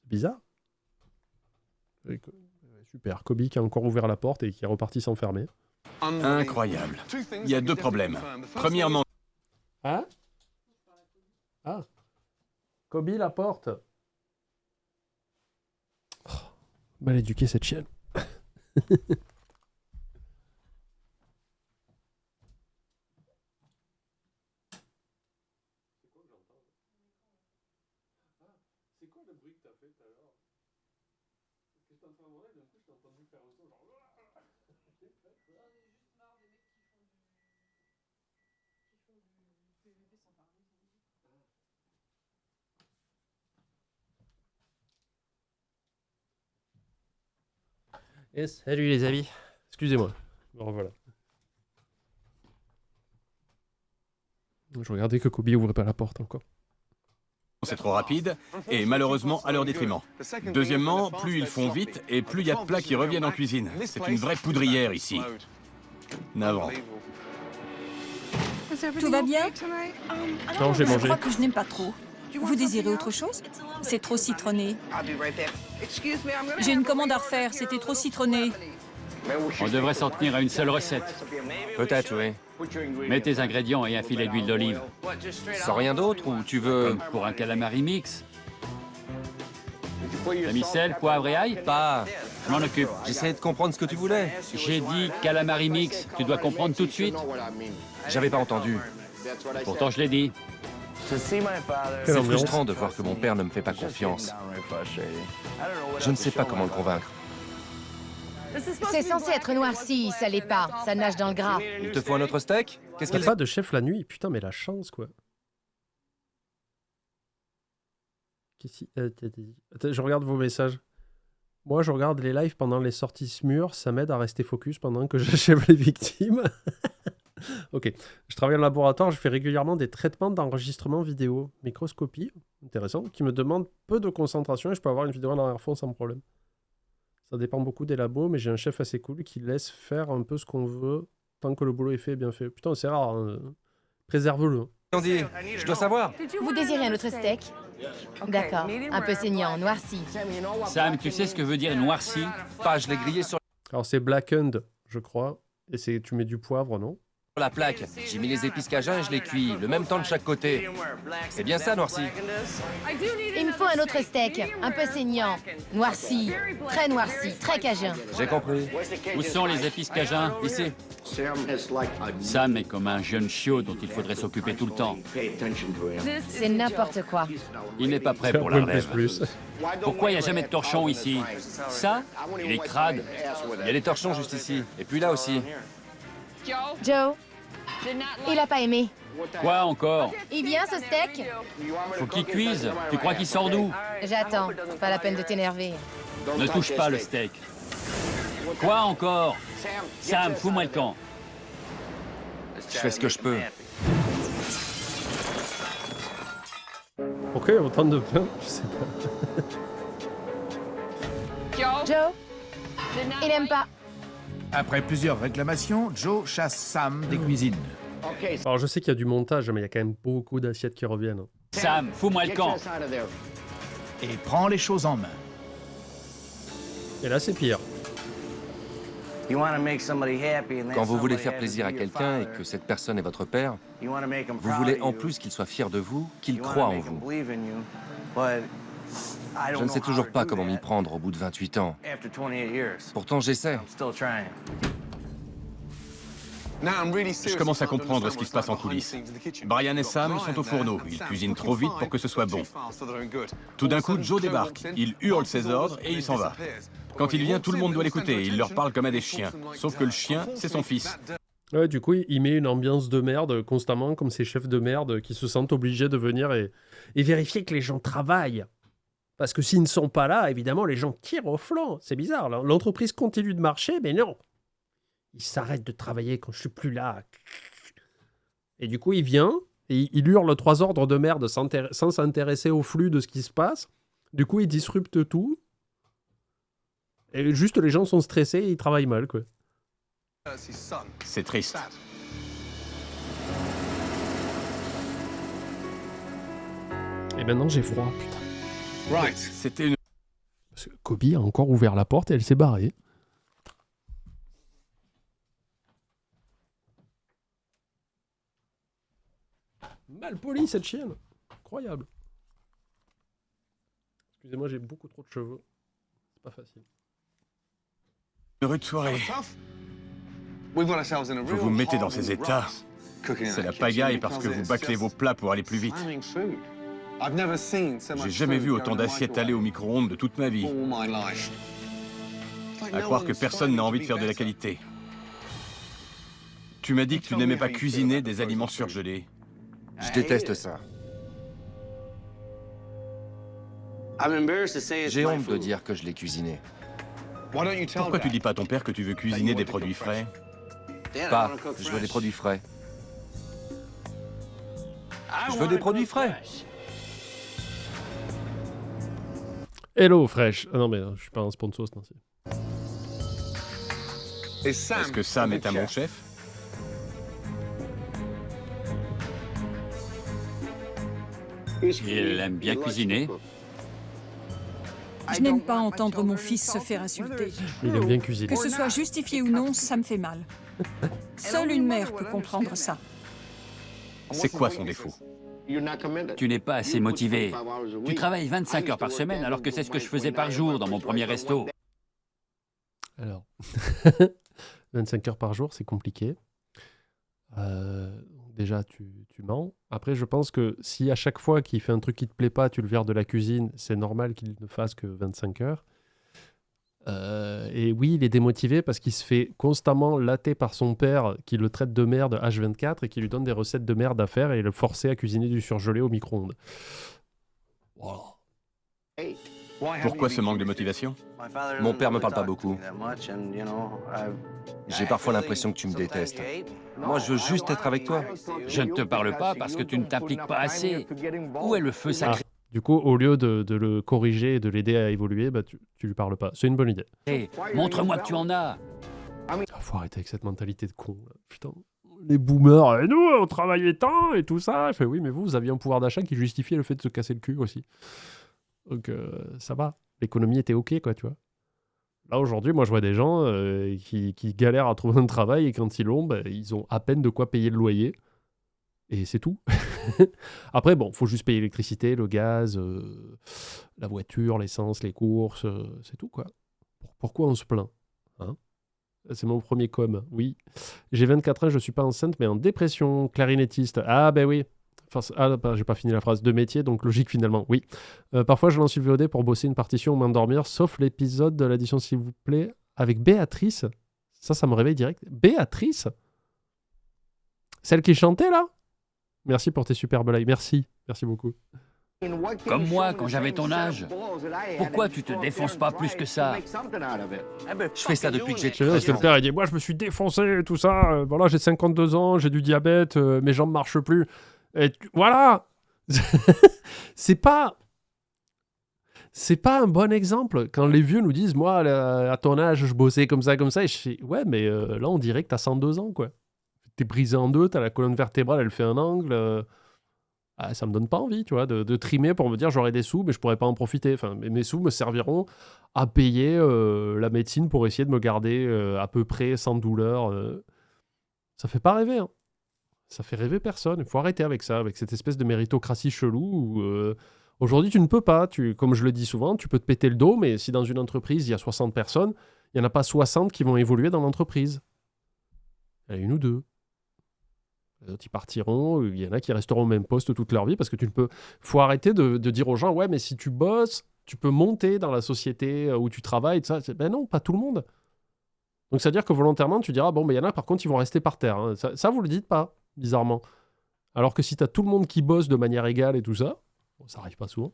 Bizarre. Super, Kobe qui a encore ouvert la porte et qui est reparti s'enfermer. Incroyable. Il y a deux problèmes. Premièrement... Hein? Ah. Kobe, la porte. Oh, mal éduquée cette chienne. C'est quoi le bruit que t'as fait tout à l'heure? Parce que j'étais en train de manger, d'un coup, je t'ai entendu faire un son genre... Yes, salut les amis. Excusez-moi. Me revoilà. Je regardais que Kobe ouvrait pas la porte encore. C'est trop rapide, et malheureusement à leur détriment. Deuxièmement, plus ils font vite, et plus il y a de plats qui reviennent en cuisine. C'est une vraie poudrière ici. Navrant. Tout va bien? Non, j'ai Je mangé. crois que je n'aime pas trop. Vous désirez autre chose? C'est trop citronné. J'ai une commande à refaire, c'était trop citronné. On devrait s'en tenir à une seule recette. Peut-être, oui. Mets tes ingrédients et un filet d'huile d'olive. Sans rien d'autre ou tu veux... Comme pour un calamari mix. T'as mis sel, poivre et ail? Pas... Je m'en occupe. J'essayais de comprendre ce que tu voulais. J'ai dit calamari mix. Tu dois comprendre tout de suite. J'avais pas entendu. Pourtant, je l'ai dit. C'est frustrant de voir que mon père ne me fait pas confiance. Je ne sais pas comment le convaincre. C'est censé être noirci, ça l'est pas. Ça nage dans le gras. Il te faut un autre steak? Qu'est-ce Il qu'il n'y a pas de chef la nuit. Putain, mais la chance, quoi. Attends, je regarde vos messages. Moi, je regarde les lives pendant les sorties SMUR. Ça m'aide à rester focus pendant que j'achève les victimes. Ok. Je travaille en laboratoire. Je fais régulièrement des traitements d'enregistrement vidéo. Microscopie. Intéressant. Qui me demande peu de concentration et je peux avoir une vidéo en arrière-fond sans problème. Ça dépend beaucoup des labos, mais j'ai un chef assez cool qui laisse faire un peu ce qu'on veut tant que le boulot est fait et bien fait. Putain, c'est rare. Hein. Préserve-le. dit? Je dois savoir. Vous désirez un autre steak? D'accord. Un peu saignant, noirci. Sam, tu sais ce que veut dire noirci? Pas, je l'ai grillé sur Alors, c'est blackened, je crois. Et tu mets du poivre, non? la plaque. J'ai mis les épices cajun et je les cuis, le même temps de chaque côté. C'est bien ça, noirci? Il me faut un autre steak, un peu saignant, noirci, très cajun. J'ai compris. Où sont les épices cajun? Ici. Sam est comme un jeune chiot dont il faudrait s'occuper tout le temps. C'est n'importe quoi. Il n'est pas prêt pour la relève. Plus. Pourquoi il n'y a jamais de torchon ici? Ça, il est crade. Il y a des torchons juste ici. Et puis là aussi. Joe, Il a pas aimé. Quoi encore? Il vient, ce steak? Faut qu'il cuise. Tu crois qu'il sort d'où? J'attends. Pas la peine de t'énerver. Ne touche pas le steak. Quoi encore? Sam, fous-moi le camp. Je fais ce que je peux. Ok, on tente de plein, je sais pas. Joe? Il aime pas. Après plusieurs réclamations, Joe chasse Sam des cuisines. Alors je sais qu'il y a du montage, mais il y a quand même beaucoup d'assiettes qui reviennent. Sam, fous-moi le camp. Et prend les choses en main. Et là, c'est pire. Quand vous voulez faire plaisir à quelqu'un et que cette personne est votre père, vous voulez en plus qu'il soit fier de vous, qu'il croit en vous. Je ne sais toujours pas comment m'y prendre au bout de 28 ans. Pourtant, j'essaie. Je commence à comprendre ce qui se passe en coulisses. Brian et Sam sont au fourneau. Ils cuisinent trop vite pour que ce soit bon. Tout d'un coup, Joe débarque. Il hurle ses ordres et il s'en va. Quand il vient, tout le monde doit l'écouter. Il leur parle comme à des chiens. Sauf que le chien, c'est son fils. Ouais, du coup, il met une ambiance de merde constamment, comme ces chefs de merde qui se sentent obligés de venir et vérifier que les gens travaillent. Parce que s'ils ne sont pas là, évidemment, les gens tirent au flanc. C'est bizarre. L'entreprise continue de marcher, mais non. Ils s'arrêtent de travailler quand je suis plus là. Et du coup, il vient, et il hurle 3 ordres de merde sans s'intéresser au flux de ce qui se passe. Du coup, il disrupte tout. Et juste, les gens sont stressés et ils travaillent mal, quoi. C'est triste. Et maintenant, j'ai froid, putain. C'était une... Parce que Kobe a encore ouvert la porte et elle s'est barrée. Mal polie, cette chienne. Incroyable. Excusez-moi, j'ai beaucoup trop de cheveux. C'est pas facile. Une rude soirée. Vous vous mettez dans ces états. C'est la pagaille parce que vous bâclez vos plats pour aller plus vite. J'ai jamais vu autant d'assiettes aller au micro-ondes de toute ma vie. À croire que personne n'a envie de faire de la qualité. Tu m'as dit que tu n'aimais pas cuisiner des aliments surgelés. Je déteste ça. J'ai honte de dire que je l'ai cuisiné. Pourquoi tu dis pas à ton père que tu veux cuisiner des produits frais? Pas, je veux des produits frais. Je veux des produits frais. Hello Fresh. Ah non mais je suis pas un sponsor, c'est ainsi. Est-ce que Sam est un bon chef? Il aime bien cuisiner. Je n'aime pas entendre mon fils se faire insulter. Il aime bien cuisiner. Que ce soit justifié ou non, ça me fait mal. Seule une mère peut comprendre ça. C'est quoi son défaut? Tu n'es pas assez motivé. Tu travailles 25 heures par semaine alors que c'est ce que je faisais par jour dans mon premier resto. Alors, 25 heures par jour, c'est compliqué. Déjà, tu mens. Après, je pense que si à chaque fois qu'il fait un truc qui te plaît pas, tu le vires de la cuisine, c'est normal qu'il ne fasse que 25 heures. Et oui, il est démotivé parce qu'il se fait constamment latter par son père qui le traite de merde H24 et qui lui donne des recettes de merde à faire et le forcer à cuisiner du surgelé au micro-ondes. Voilà. Pourquoi ce manque de motivation? Mon père me parle pas beaucoup. J'ai parfois l'impression que tu me détestes. Moi, je veux juste être avec toi. Je ne te parle pas parce que tu ne t'impliques pas assez. Où est le feu sacré? Du coup, au lieu de le corriger et de l'aider à évoluer, bah, tu lui parles pas. C'est une bonne idée. Montre-moi que tu en as. Faut arrêter avec cette mentalité de con. Là. Putain, les boomers, et nous, on travaillait tant et tout ça. Je fais, oui, mais vous aviez un pouvoir d'achat qui justifiait le fait de se casser le cul aussi. Donc, ça va. L'économie était OK, quoi, tu vois. Là, aujourd'hui, moi, je vois des gens qui galèrent à trouver un travail et quand ils l'ont, bah, ils ont à peine de quoi payer le loyer. Et c'est tout. Après, bon, faut juste payer l'électricité, le gaz, la voiture, l'essence, les courses, c'est tout, quoi. Pourquoi on se plaint, hein? C'est mon premier com, oui. J'ai 24 ans, je suis pas enceinte, mais en dépression, clarinettiste. Ah, ben oui. Enfin, j'ai pas fini la phrase. De métier, donc logique finalement, oui. Parfois, je lance une VOD pour bosser une partition ou m'endormir, sauf l'épisode de l'addition, s'il vous plaît, avec Béatrice. Ça me réveille direct. Béatrice? Celle qui chantait, là? Merci pour tes superbes likes. Merci beaucoup. Comme moi, quand j'avais ton âge. Pourquoi tu te défonces pas plus que ça? Je fais ça depuis que j'ai Je sais, parce que le père, il dit, moi, je me suis défoncé, tout ça. Voilà, j'ai 52 ans, j'ai du diabète, mes jambes marchent plus. Et voilà. C'est pas un bon exemple. Quand les vieux nous disent, moi, à ton âge, je bossais comme ça, et je fais, ouais, mais là, on dirait que t'as 102 ans, quoi. T'es brisé en deux, t'as la colonne vertébrale, elle fait un angle. Ça me donne pas envie, tu vois, de trimer pour me dire j'aurai des sous, mais je pourrais pas en profiter. Enfin, mes sous me serviront à payer la médecine pour essayer de me garder à peu près sans douleur. Ça fait pas rêver, hein. Ça fait rêver personne. Il faut arrêter avec ça, avec cette espèce de méritocratie chelou où aujourd'hui tu ne peux pas. Comme je le dis souvent, tu peux te péter le dos, mais si dans une entreprise il y a 60 personnes, il n'y en a pas 60 qui vont évoluer dans l'entreprise. Il y en a une ou deux. Les autres, ils partiront, il y en a qui resteront au même poste toute leur vie parce que tu ne peux... faut arrêter de dire aux gens, ouais, mais si tu bosses, tu peux monter dans la société où tu travailles, tout ça. Ben non, pas tout le monde. Donc, c'est-à-dire que volontairement, tu diras, bon, mais il y en a, par contre, ils vont rester par terre. Hein. Ça, vous le dites pas, bizarrement. Alors que si tu as tout le monde qui bosse de manière égale et tout ça, bon, ça arrive pas souvent.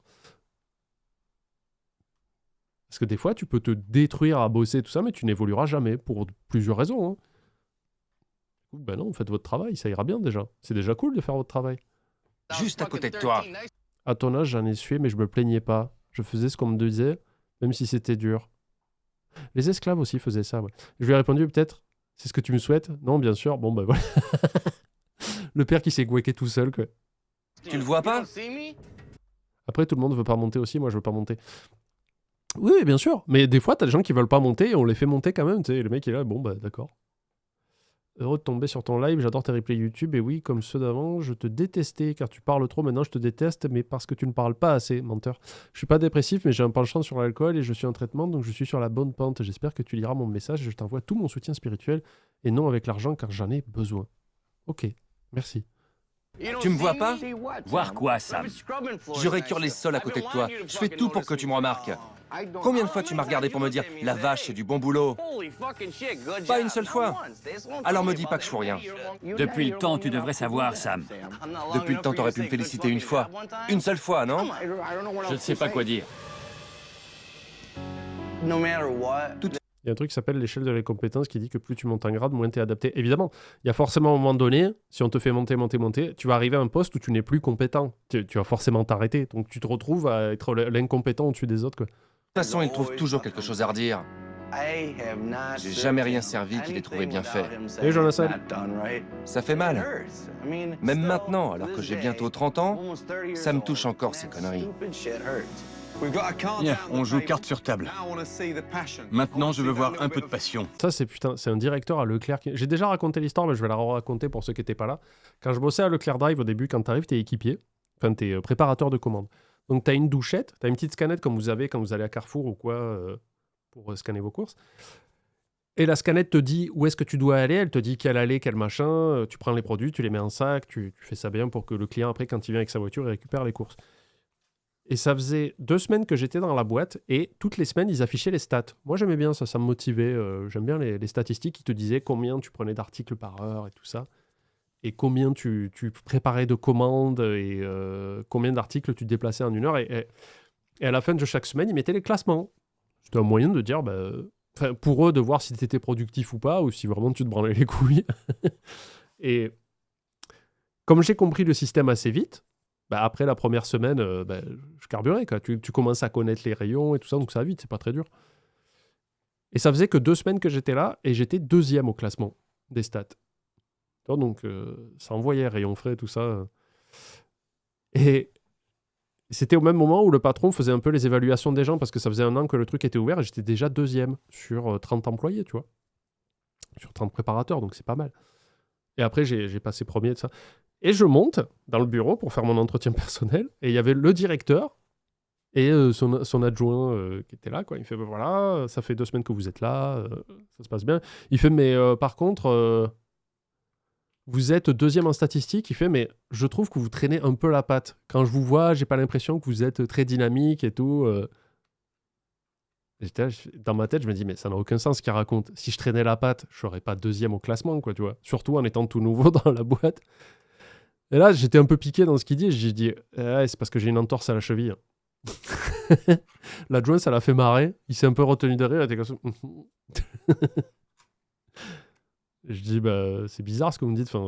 Parce que des fois, tu peux te détruire à bosser, tout ça, mais tu n'évolueras jamais pour plusieurs raisons, hein. Ben non, faites votre travail, ça ira bien déjà. C'est déjà cool de faire votre travail. Juste à côté de toi. À ton âge, j'en ai sué, mais je me plaignais pas. Je faisais ce qu'on me disait, même si c'était dur. Les esclaves aussi faisaient ça, ouais. Je lui ai répondu, peut-être, c'est ce que tu me souhaites? Non, bien sûr. Bon, ben voilà. Le père qui s'est gouaqué tout seul, quoi. Tu le vois pas? Après, tout le monde veut pas monter aussi, moi je veux pas monter. Oui, bien sûr. Mais des fois, t'as des gens qui veulent pas monter et on les fait monter quand même, tu sais. Le mec est là, bon, bah d'accord. Heureux de tomber sur ton live, j'adore tes replays YouTube, et oui, comme ceux d'avant, je te détestais, car tu parles trop, maintenant je te déteste, mais parce que tu ne parles pas assez, menteur. Je suis pas dépressif, mais j'ai un penchant sur l'alcool, et je suis en traitement, donc je suis sur la bonne pente. J'espère que tu liras mon message, et je t'envoie tout mon soutien spirituel, et non avec l'argent, car j'en ai besoin. Ok, merci. Tu me vois pas? Voir quoi, Sam? Je récure les sols à côté de toi. Je fais tout pour que tu me remarques. Combien de fois tu m'as regardé pour me dire « La vache, c'est du bon boulot » ? Pas une seule fois. Alors me dis pas que je fous rien. Depuis le temps, tu devrais savoir, Sam. Depuis le temps, t'aurais pu me féliciter une fois. Une seule fois, non? Je ne sais pas quoi dire. Il y a un truc qui s'appelle l'échelle de la compétence qui dit que plus tu montes en grade, moins tu es adapté. Évidemment, il y a forcément un moment donné, si on te fait monter, tu vas arriver à un poste où tu n'es plus compétent. Tu vas forcément t'arrêter. Donc tu te retrouves à être l'incompétent au-dessus des autres, quoi. De toute façon, il trouve toujours quelque chose à redire. J'ai jamais rien servi qu'il ait trouvé bien fait. Et Jonathan, Ça fait mal. Même maintenant, alors que j'ai bientôt 30 ans, ça me touche encore ces conneries. Bien, on joue carte sur table. Maintenant, je veux voir un peu de passion. ça c'est un directeur à Leclerc. J'ai déjà raconté l'histoire, mais je vais la raconter pour ceux qui n'étaient pas là. Quand je bossais à Leclerc Drive au début, quand tu arrives, tu es équipier. Enfin, tu es préparateur de commandes. Donc, tu as une douchette, tu as une petite scannette comme vous avez quand vous allez à Carrefour ou quoi pour scanner vos courses. Et la scannette te dit où est-ce que tu dois aller. Elle te dit quelle allée, quel machin. Tu prends les produits, tu les mets en sac, tu fais ça bien pour que le client, après, quand il vient avec sa voiture, il récupère les courses. Et ça faisait 2 semaines que j'étais dans la boîte et toutes les semaines, ils affichaient les stats. Moi, j'aimais bien ça, ça me motivait. J'aime bien les statistiques qui te disaient combien tu prenais d'articles par heure et tout ça. Et combien tu préparais de commandes et combien d'articles tu déplaçais en 1 heure. Et à la fin de chaque semaine, ils mettaient les classements. C'était un moyen de dire, pour eux, de voir si tu étais productif ou pas, ou si vraiment tu te branlais les couilles. Et comme j'ai compris le système assez vite, après la première semaine, je carburais, quoi. Tu commences à connaître les rayons et tout ça, donc ça va vite, c'est pas très dur. Et ça faisait que 2 semaines que j'étais là, et j'étais 2e au classement des stats. Donc, ça envoyait rayon frais, tout ça. Et c'était au même moment où le patron faisait un peu les évaluations des gens, parce que ça faisait 1 an que le truc était ouvert, et j'étais déjà 2e sur 30 employés, tu vois. Sur 30 préparateurs, donc c'est pas mal. Et après, j'ai passé premier de ça. Et je monte dans le bureau pour faire mon entretien personnel, et il y avait le directeur et son adjoint qui était là, quoi. Il fait, voilà, ça fait 2 semaines que vous êtes là, ça se passe bien. Il fait, mais par contre... vous êtes 2e en statistique, il fait, mais je trouve que vous traînez un peu la patte. Quand je vous vois, j'ai pas l'impression que vous êtes très dynamique et tout. Dans ma tête, je me dis, mais ça n'a aucun sens ce qu'il raconte. Si je traînais la patte, je serais pas deuxième au classement, quoi, tu vois. Surtout en étant tout nouveau dans la boîte. Et là, j'étais un peu piqué dans ce qu'il dit. Et j'ai dit, c'est parce que j'ai une entorse à la cheville. L'adjoint, ça l'a fait marrer. Il s'est un peu retenu de rire. Il était comme ça. Je dis, bah, c'est bizarre ce que vous me dites. Enfin,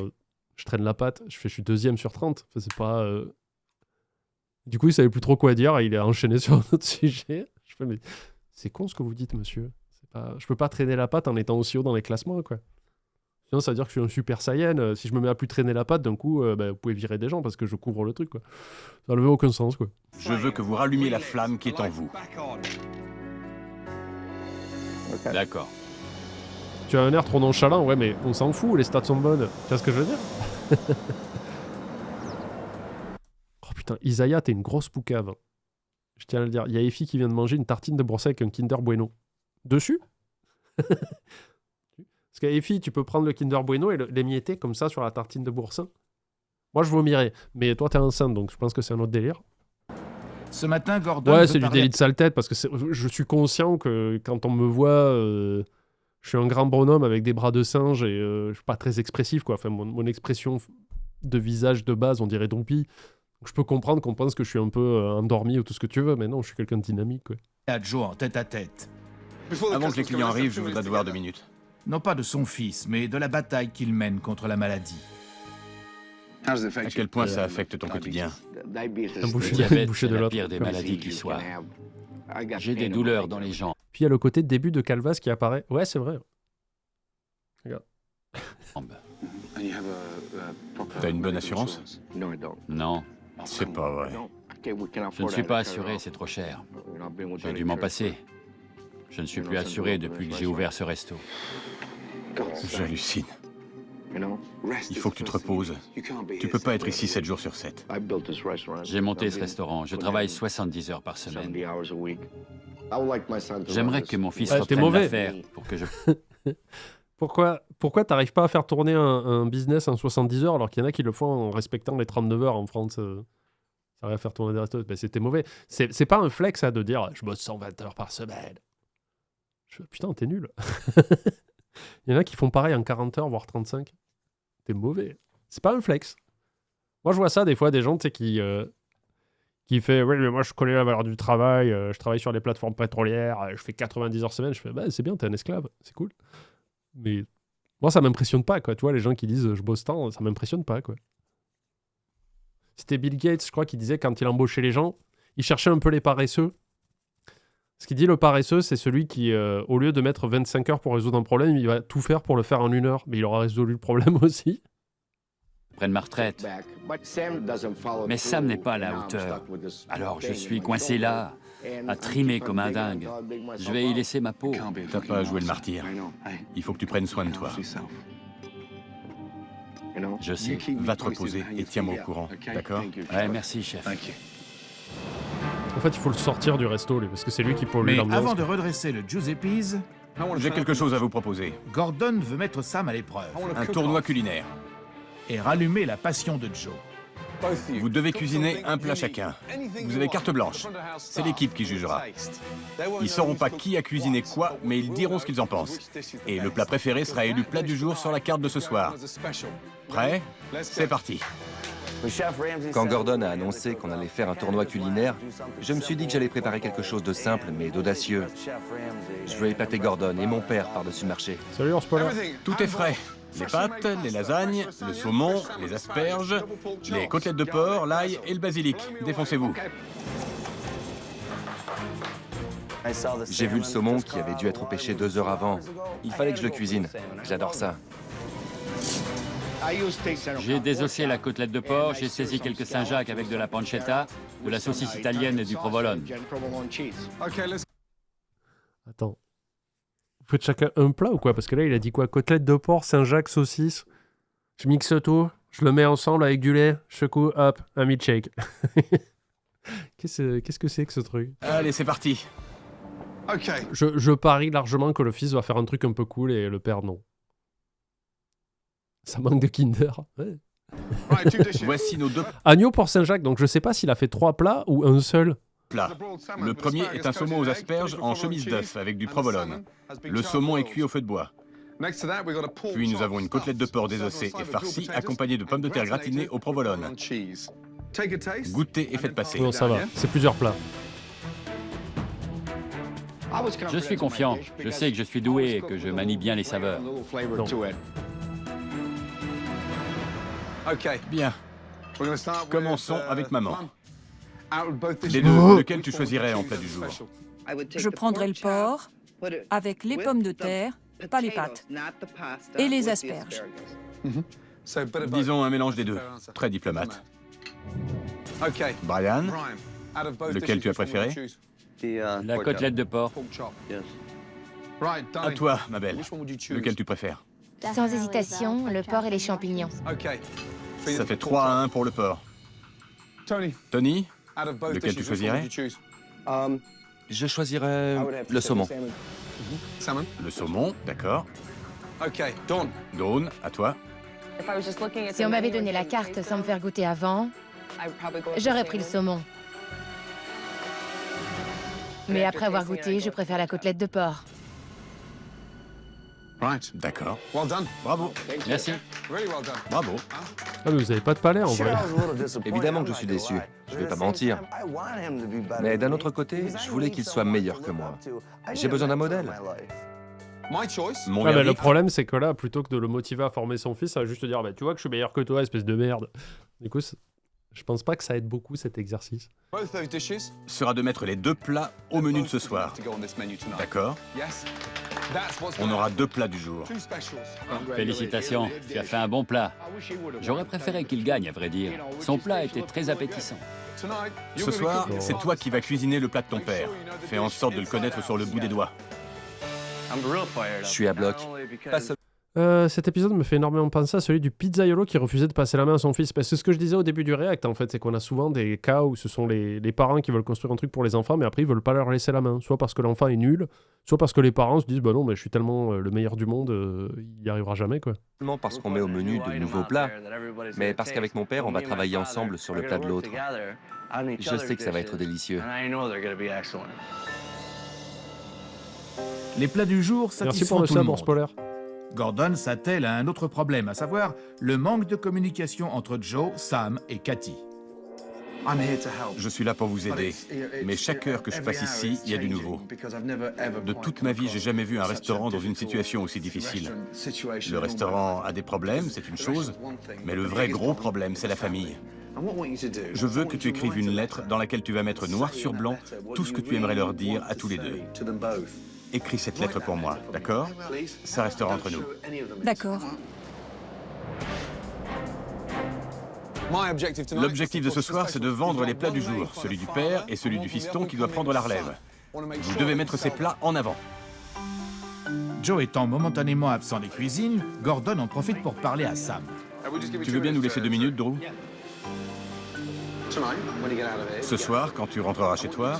je traîne la patte. Je suis deuxième sur 30. Enfin, c'est pas... Du coup, il savait plus trop quoi dire. Et il a enchaîné sur un autre sujet. Je fais, mais c'est con ce que vous dites, monsieur. Je peux pas traîner la patte en étant aussi haut dans les classements, quoi. Sinon, ça veut dire que je suis un super saiyan. Si je me mets à plus traîner la patte, d'un coup, vous pouvez virer des gens parce que je couvre le truc, quoi. Ça n'avait aucun sens, quoi. Je veux que vous rallumiez la flamme qui est en vous. D'accord. Tu as un air trop nonchalant, ouais, mais on s'en fout, les stats sont bonnes. Tu vois ce que je veux dire? Oh putain, Isaiah, t'es une grosse poucave. Je tiens à le dire. Il y a Effie qui vient de manger une tartine de boursin avec un Kinder Bueno. Dessus? Parce qu'à Effie, tu peux prendre le Kinder Bueno et l'émietter comme ça sur la tartine de boursin. Moi, je vomirais. Mais toi, t'es enceinte, donc je pense que c'est un autre délire. Ce matin, Gordon... Ouais, c'est du délit de sale tête, parce que je suis conscient que quand on me voit, je suis un grand bonhomme avec des bras de singe et je suis pas très expressif, quoi. Enfin, mon expression de visage de base, on dirait Dompi. Je peux comprendre qu'on pense que je suis un peu endormi ou tout ce que tu veux, mais non, je suis quelqu'un de dynamique, quoi. À Joe en tête à tête. Avant que les clients arrivent, je voudrais te voir 2 minutes. Non pas de son fils, mais de la bataille qu'il mène contre la maladie. À quel point ça affecte ton quotidien? Un Le boucher diabète, boucher c'est de la l'autre. pire des maladies qui soit. J'ai des douleurs dans les jambes. Puis il y a le côté début de Calvas qui apparaît. Ouais, c'est vrai. Regarde. T'as une bonne assurance? Non, C'est pas vrai. je ne suis pas assuré, c'est trop cher. J'ai dû m'en passer. Je ne suis plus assuré depuis que j'ai ouvert ce resto. J'hallucine. Il faut que tu te reposes. Tu peux pas être ici 7 jours sur 7. J'ai monté ce restaurant, je travaille 70 heures par semaine. J'aimerais que mon fils Ouais, t'es reprenne mauvais. l'affaire pour que je... Pourquoi t'arrives pas à faire tourner un business en 70 heures alors qu'il y en a qui le font en respectant les 39 heures en France ça arrive à faire tourner des restos. Ben, c'était mauvais. C'est pas un flex, ça, de dire je bosse 120 heures par semaine. Putain, t'es nul. Il y en a qui font pareil en 40 heures, voire 35. T'es mauvais. C'est pas un flex. Moi, je vois ça des fois, des gens qui fait oui, mais moi, je connais la valeur du travail, je travaille sur les plateformes pétrolières, je fais 90 heures semaine. Je fais bah, c'est bien, t'es un esclave, c'est cool. Mais moi, ça m'impressionne pas, quoi. Tu vois, les gens qui disent je bosse tant, ça m'impressionne pas, quoi. C'était Bill Gates, je crois, qui disait quand il embauchait les gens, il cherchait un peu les paresseux. Ce qu'il dit, le paresseux, c'est celui qui, au lieu de mettre 25 heures pour résoudre un problème, il va tout faire pour le faire en 1 heure. Mais il aura résolu le problème aussi. prenne ma retraite. Mais Sam n'est pas à la hauteur. Alors je suis coincé là, à trimer comme un dingue. Je vais y laisser ma peau. T'as pas à jouer le martyr. Il faut que tu prennes soin de toi. Je sais. Va te reposer et tiens-moi au courant, d'accord? Ouais, merci, chef. En fait, il faut le sortir du resto, lui, parce que c'est lui qui pollue Mais l'ambiance. avant de redresser le Giuseppe's, J'ai quelque chose à vous proposer. Gordon veut mettre Sam à l'épreuve Un tournoi culinaire. et rallumer la passion de Joe. Vous devez cuisiner un plat chacun. Vous avez carte blanche. C'est l'équipe qui jugera. Ils sauront pas qui a cuisiné quoi, mais ils diront ce qu'ils en pensent. Et le plat préféré sera élu plat du jour sur la carte de ce soir. Prêt? C'est parti. Quand Gordon a annoncé qu'on allait faire un tournoi culinaire, je me suis dit que j'allais préparer quelque chose de simple mais d'audacieux. Je veux épater Gordon et mon père par-dessus le marché. Salut, on se parle. Tout est frais. Les pâtes, les lasagnes, le saumon, les asperges, les côtelettes de porc, l'ail et le basilic. Défoncez-vous. J'ai vu le saumon qui avait dû être pêché 2 heures avant. Il fallait que je le cuisine. J'adore ça. J'ai désossé la côtelette de porc, j'ai saisi quelques Saint-Jacques avec de la pancetta, de la saucisse italienne et du provolone. Attends. Vous faites chacun un plat ou quoi? Parce que là, il a dit quoi? Côtelette de porc, Saint-Jacques, saucisse. Je mixe tout, je le mets ensemble avec du lait, je secoue, hop, un milkshake. Qu'est-ce que c'est que ce truc? Allez, c'est parti. Je parie largement que le fils va faire un truc un peu cool et le père non. Ça manque de Kinder. Ouais. Voici nos 2 Agneau pour Saint-Jacques, donc je sais pas s'il a fait 3 plats ou un seul. plats. Le premier est un saumon aux asperges en chemise d'œuf avec du provolone. Le saumon est cuit au feu de bois. Puis nous avons une côtelette de porc désossée et farcie accompagnée de pommes de terre gratinées au provolone. Goûtez et faites passer. Bon, ça va, c'est plusieurs plats. Je suis confiant. Je sais que je suis doué et que je manie bien les saveurs. Non. Bien. Commençons avec maman. Des deux, lequel tu choisirais en plat du jour? Je prendrai le porc avec les pommes de terre, pas les pâtes, et les asperges. Disons un mélange des deux. Très diplomate. Brian, lequel tu as préféré? La côtelette de porc. À toi, ma belle. Lequel tu préfères? Sans hésitation, le porc et les champignons. Ça fait 3-1 pour le porc. Tony, lequel tu choisirais? Je choisirais le saumon. Le saumon, d'accord. Dawn, à toi. Si on m'avait donné la carte sans me faire goûter avant, j'aurais pris le saumon. Mais après avoir goûté, je préfère la côtelette de porc. D'accord. Bravo. Merci. Bravo. Ah, mais vous avez pas de palais en vrai. Évidemment que je suis déçu, je vais pas mentir. Mais d'un autre côté, je voulais qu'il soit meilleur que moi. J'ai besoin d'un modèle. Mon Ah, mais le verdict, problème, c'est que là, plutôt que de le motiver à former son fils, ça va juste dire bah, tu vois que je suis meilleur que toi, espèce de merde. Du coup, je pense pas que ça aide beaucoup cet exercice. sera de mettre les deux plats au menu de ce soir. D'accord? On aura 2 plats du jour. Félicitations, tu as fait un bon plat. J'aurais préféré qu'il gagne, à vrai dire. Son plat était très appétissant. Ce soir, c'est toi qui vas cuisiner le plat de ton père. Fais en sorte de le connaître sur le bout des doigts. Je suis à bloc. Pas seul- Cet épisode me fait énormément penser à celui du pizzaiolo qui refusait de passer la main à son fils. Parce que ce que je disais au début du React, en fait, c'est qu'on a souvent des cas où ce sont les parents qui veulent construire un truc pour les enfants, mais après ils veulent pas leur laisser la main. Soit parce que l'enfant est nul, soit parce que les parents se disent bah non, mais je suis tellement le meilleur du monde, il y arrivera jamais quoi. Seulement parce qu'on met au menu de nouveaux plats, mais parce qu'avec mon père, on va travailler ensemble sur le plat de l'autre. Je sais que ça va être délicieux. Les plats du jour Merci satisfont pour le tout le sabre monde. polaire. Gordon s'attelle à un autre problème, à savoir le manque de communication entre Joe, Sam et Cathy. Je suis là pour vous aider. Mais chaque heure que je passe ici, il y a du nouveau. De toute ma vie, j'ai jamais vu un restaurant dans une situation aussi difficile. Le restaurant a des problèmes, c'est une chose, mais le vrai gros problème, c'est la famille. Je veux que tu écrives une lettre dans laquelle tu vas mettre noir sur blanc tout ce que tu aimerais leur dire à tous les deux. Écris cette lettre pour moi, d'accord? Ça restera entre nous. D'accord. L'objectif de ce soir, c'est de vendre les plats du jour, celui du père et celui du fiston qui doit prendre la relève. Vous devez mettre ces plats en avant. Joe étant momentanément absent des cuisines, Gordon en profite pour parler à Sam. Tu veux bien nous laisser 2 minutes, Drew? Ce soir, quand tu rentreras chez toi,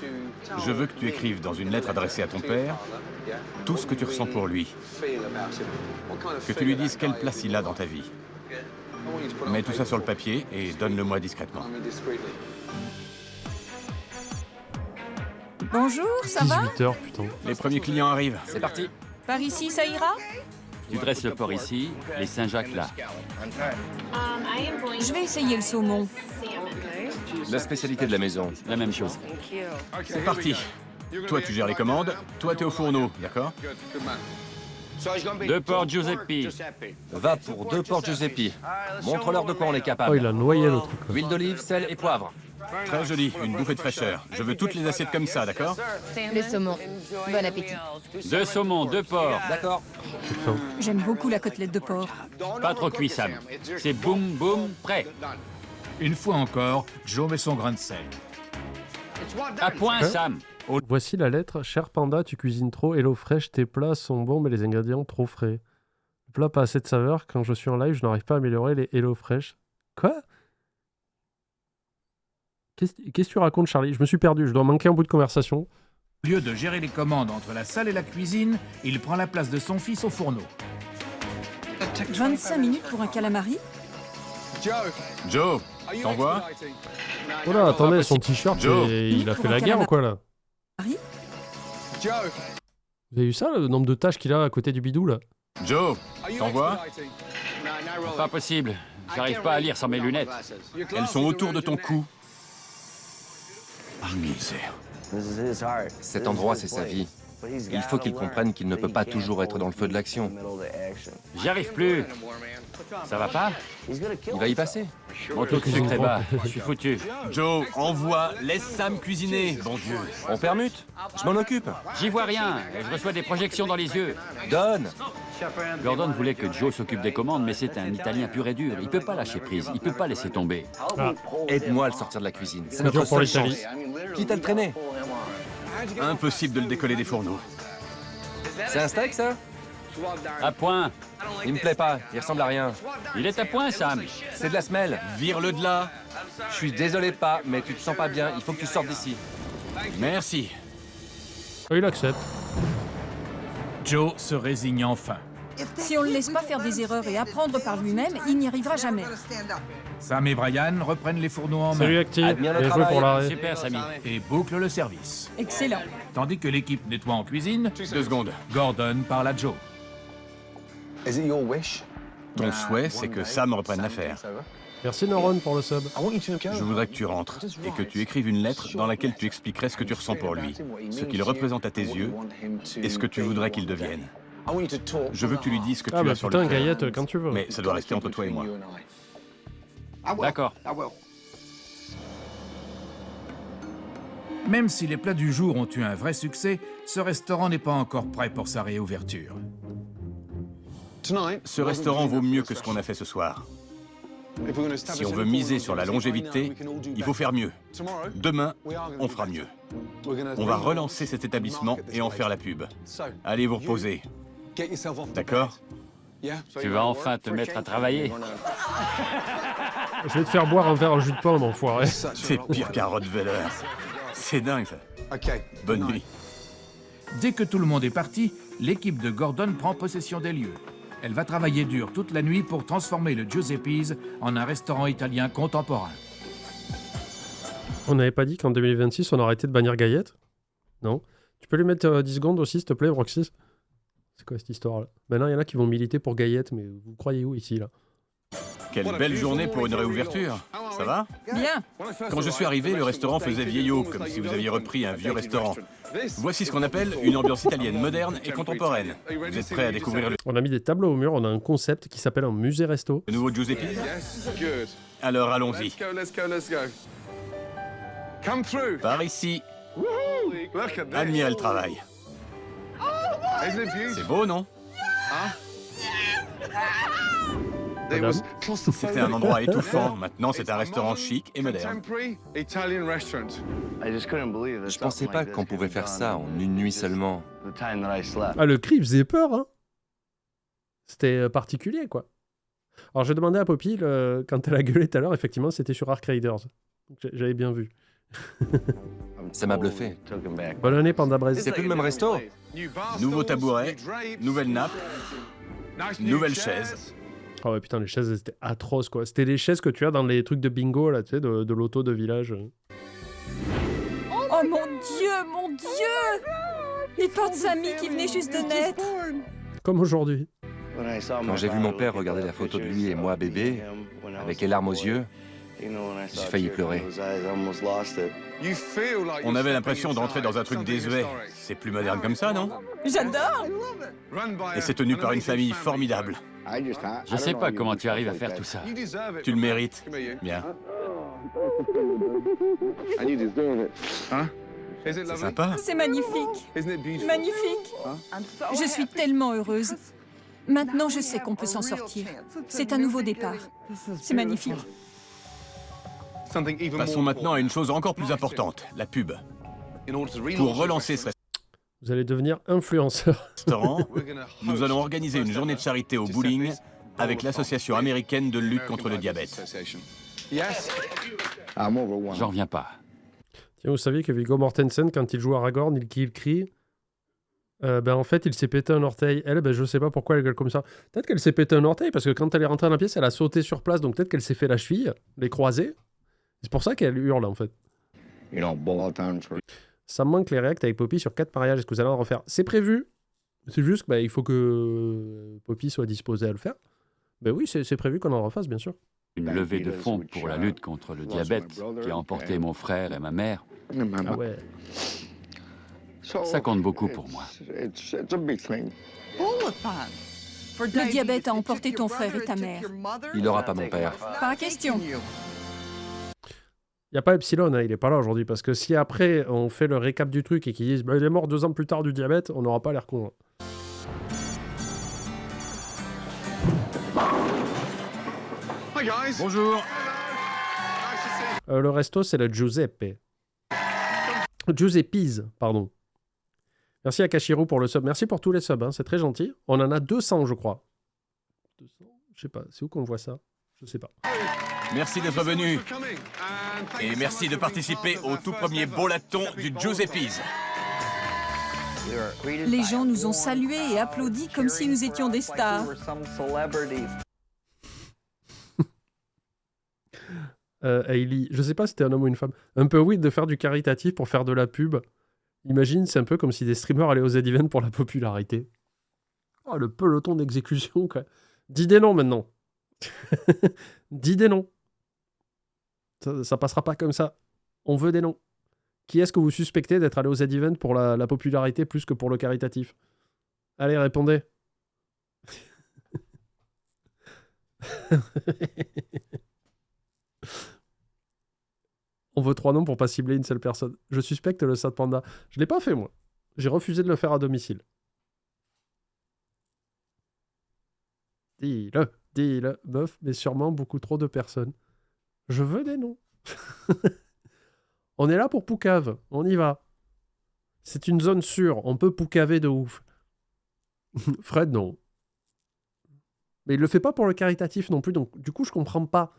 je veux que tu écrives dans une lettre adressée à ton père tout ce que tu ressens pour lui. Que tu lui dises quelle place il a dans ta vie. Mets tout ça sur le papier et donne-le-moi discrètement. Bonjour, ça va? 18h, putain. Les premiers clients arrivent. C'est parti. Par ici, ça ira? Tu dresses le porc ici, les Saint-Jacques là. Je vais essayer le saumon. La spécialité de la maison. La même chose. C'est parti. Toi, tu gères les commandes. Toi, t'es au fourneau, d'accord? 2 porcs Giuseppe. Va pour 2 porcs Giuseppe. Montre-leur de quoi on est Oh, capable. il a noyé le truc. Quoi. Huile d'olive, sel et poivre. Très joli, une bouffée de fraîcheur. Je veux toutes les assiettes comme ça, d'accord? Le saumon. Bon appétit. 2 saumons, 2 porcs. D'accord. J'ai faim. J'aime beaucoup la côtelette de porc. Pas trop cuit, Sam. C'est boum, boum, prêt. Une fois encore, Joe met son grain de sel. À point, Hein Sam. Voici la lettre. Cher panda, tu cuisines trop. Hello Fresh, tes plats sont bons, mais les ingrédients trop frais. Le plat pas assez de saveur. Quand je suis en live, je n'arrive pas à améliorer les Hello Fresh. Quoi? Qu'est-ce que tu racontes, Charlie? Je me suis perdu. Je dois manquer un bout de conversation. Au lieu de gérer les commandes entre la salle et la cuisine, il prend la place de son fils au fourneau. 25 minutes pour un calamari? Joe, t'envoies? Oh là, attendez, son t-shirt, Joe. il a fait la guerre ou quoi là? Harry? Vous avez vu ça, le nombre de tâches qu'il a à côté du bidou là? Joe, t'en vois? Pas possible. J'arrive pas à lire sans mes lunettes. Elles sont autour de ton cou. Misère. Cet endroit, c'est sa vie. Il faut qu'il comprenne qu'il ne peut pas toujours être dans le feu de l'action. J'y arrive plus. Ça va pas? Il va y passer. Mon taux de sucre est bas. Je suis foutu. Joe, envoie, laisse Sam cuisiner, bon Dieu. On permute. Je m'en occupe. J'y vois rien. Je reçois des projections dans les yeux. Donne. Gordon voulait que Joe s'occupe des commandes, mais c'est un Italien pur et dur. Il peut pas lâcher prise. Il peut pas laisser tomber. Aide-moi à le sortir de la cuisine. C'est C'est notre dur pour seule l'Italie. chance. Quitte à le traîner. Impossible de le décoller des fourneaux. C'est un steak, ça? À point. Il me plaît pas. Il ressemble à rien. Il est à point, Sam. C'est de la semelle. Vire-le de là. Je suis désolé, pas, mais tu te sens pas bien. Il faut que tu sortes d'ici. Merci. Oh, il accepte. Joe se résigne enfin. Si on ne le laisse pas faire des erreurs et apprendre par lui-même, il n'y arrivera jamais. Sam et Brian reprennent les fourneaux en Salut main Active, Admire le bien joué travail. pour l'arrêt. Super, Sammy. et bouclent le service. Excellent. Tandis que l'équipe nettoie en cuisine, 2 secondes. Gordon parle à Joe. Ton souhait, c'est que Sam reprenne l'affaire. Merci Noron pour le sub. Je voudrais que tu rentres et que tu écrives une lettre dans laquelle tu expliquerais ce que tu ressens pour lui, ce qu'il représente à tes yeux et ce que tu voudrais qu'il devienne. Je veux que tu lui dises ce que Ah tu bah as sur putain, le cœur. Gaillette, quand tu veux. Mais ça doit rester entre toi et moi. D'accord. Même si les plats du jour ont eu un vrai succès, ce restaurant n'est pas encore prêt pour sa réouverture. Ce restaurant vaut mieux que ce qu'on a fait ce soir. Si on veut miser sur la longévité, il faut faire mieux. Demain, on fera mieux. On va relancer cet établissement et en faire la pub. Allez vous reposer. D'accord? Tu vas enfin te mettre à travailler. Je vais te faire boire un verre en jus de pomme, enfoiré. C'est pire qu'un Rottweiler. C'est dingue, ça. Bonne nuit. Dès que tout le monde est parti, l'équipe de Gordon prend possession des lieux. Elle va travailler dur toute la nuit pour transformer le Giuseppe's en un restaurant italien contemporain. On n'avait pas dit qu'en 2026, on arrêtait de bannir Gaillette? Non? Tu peux lui mettre 10 secondes aussi, s'il te plaît, Roxy? C'est quoi cette histoire-là? Maintenant, il y en a qui vont militer pour Gaillette, mais vous croyez où ici, là? Quelle belle journée pour une réouverture. Ça va? Bien. Quand je suis arrivé, le restaurant faisait vieillot, comme si vous aviez repris un vieux restaurant. Voici ce qu'on appelle une ambiance italienne moderne et contemporaine. Vous êtes prêts à découvrir le On a mis des tableaux au mur, on a un concept qui s'appelle un musée-resto. nouveau Giuseppe's? Alors allons-y. Par ici. Admirez le travail. C'est beau, non? Madame. C'était un endroit étouffant. Maintenant, c'est un restaurant chic et moderne. Je pensais pas qu'on pouvait faire ça en une nuit seulement. Ah, le cri faisait peur, hein. C'était particulier, quoi. Alors, j'ai demandé à Poppy, quand elle a gueulé tout à l'heure, effectivement, c'était sur Ark Raiders. Donc, j'avais bien vu. Ça m'a bluffé. Bonne année, Panda Braise. C'est plus le même resto? Nouveau tabouret, nouvelle nappe, nouvelle chaise. Oh ouais, putain, les chaises, elles étaient atroces, quoi. C'était les chaises que tu as dans les trucs de bingo, là, tu sais, de l'auto de village. Oh mon Dieu, mon Dieu! Les portes Sammy qui venaient juste de naître. Comme aujourd'hui. Quand j'ai vu mon père regarder la photo de lui et moi bébé, avec les larmes aux yeux, j'ai failli pleurer. On avait l'impression d'entrer dans un truc désuet. C'est plus moderne comme ça, non? J'adore! Et c'est tenu par une famille formidable. Je sais pas comment tu arrives à faire tout ça. Tu le mérites. Bien. C'est sympa. C'est magnifique. Magnifique. Je suis tellement heureuse. Maintenant, je sais qu'on peut s'en sortir. C'est un nouveau départ. C'est magnifique. Passons maintenant à une chose encore plus importante, la pub. Pour relancer ce Vous allez devenir influenceur. restaurant, nous allons organiser une journée de charité au bowling avec l'Association américaine de lutte contre le diabète. J'en reviens pas. Tiens, vous saviez que Viggo Mortensen, quand il joue Aragorn, il crie... en fait, il s'est pété un orteil. Elle, je sais pas pourquoi elle gueule comme ça. Peut-être qu'elle s'est pété un orteil, parce que quand elle est rentrée dans la pièce, elle a sauté sur place, donc peut-être qu'elle s'est fait la cheville, les croisés. C'est pour ça qu'elle hurle, en fait. Ça me manque les réacts avec Poppy sur 4 mariages. Est-ce que vous allez en refaire? C'est prévu. C'est juste qu'il faut que Poppy soit disposée à le faire. Ben oui, c'est prévu qu'on en refasse, bien sûr. Une levée de fonds pour la lutte contre le diabète qui a emporté mon frère et ma mère. Ah ouais. Ça compte beaucoup pour moi. Le diabète a emporté ton frère et ta mère. Il n'aura pas mon père. Pas question. Il n'y a pas Epsilon, hein, il est pas là aujourd'hui, parce que si après on fait le récap du truc et qu'ils disent bah, il est mort 2 ans plus tard du diabète, on n'aura pas l'air con. Hein. Bonjour. Le resto, c'est le Giuseppe. Giuseppe's, pardon. Merci à Kashiru pour le sub. Merci pour tous les subs, hein, c'est très gentil. On en a 200, je crois. 200 Je sais pas, c'est où qu'on voit ça? Je sais pas. Merci d'être venu. Et merci de participer au tout premier bolaton du Giuseppe's. Les gens nous ont salués et applaudis comme si nous étions des stars. Hailey, je sais pas si c'était un homme ou une femme. Un peu weird de faire du caritatif pour faire de la pub. Imagine, c'est un peu comme si des streamers allaient aux Z-Event pour la popularité. Oh, le peloton d'exécution, quoi. Dis des noms maintenant. Dis des noms. Ça passera pas comme ça. On veut des noms. Qui est-ce que vous suspectez d'être allé aux Z-Event pour la popularité plus que pour le caritatif? Allez, répondez. On veut 3 noms pour pas cibler une seule personne. Je suspecte le Sad Panda. Je l'ai pas fait, moi. J'ai refusé de le faire à domicile. Dis-le, meuf, mais sûrement beaucoup trop de personnes. Je veux des noms. On est là pour poucave, on y va. C'est une zone sûre, on peut poucaver de ouf. Fred, non. Mais il le fait pas pour le caritatif non plus, donc du coup, je comprends pas.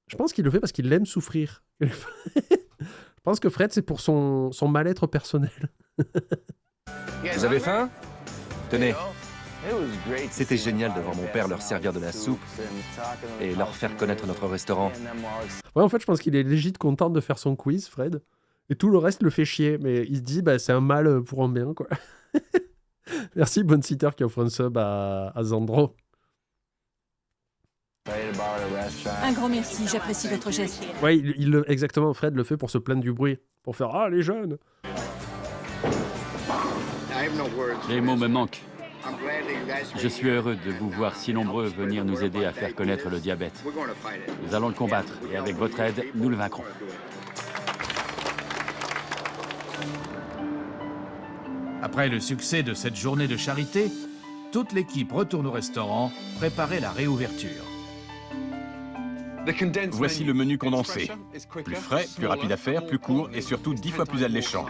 Je pense qu'il le fait parce qu'il aime souffrir. Je pense que Fred, c'est pour son mal-être personnel. Vous avez faim? Tenez. C'était génial de voir mon père leur servir de la soupe et leur faire connaître notre restaurant. Ouais, en fait, je pense qu'il est légit content de faire son quiz, Fred. Et tout le reste le fait chier. Mais il se dit, bah, c'est un mal pour un bien, quoi. Merci, Bonne Sitter, qui offre un sub à Zandro. Un grand merci, j'apprécie votre geste. Ouais, exactement, Fred le fait pour se plaindre du bruit. Pour faire « Ah, les jeunes !» Les mots me manquent. Je suis heureux de vous voir si nombreux venir nous aider à faire connaître le diabète. Nous allons le combattre et avec votre aide, nous le vaincrons. Après le succès de cette journée de charité, toute l'équipe retourne au restaurant, préparer la réouverture. Voici le menu condensé. Plus frais, plus rapide à faire, plus court et surtout 10 fois plus alléchant.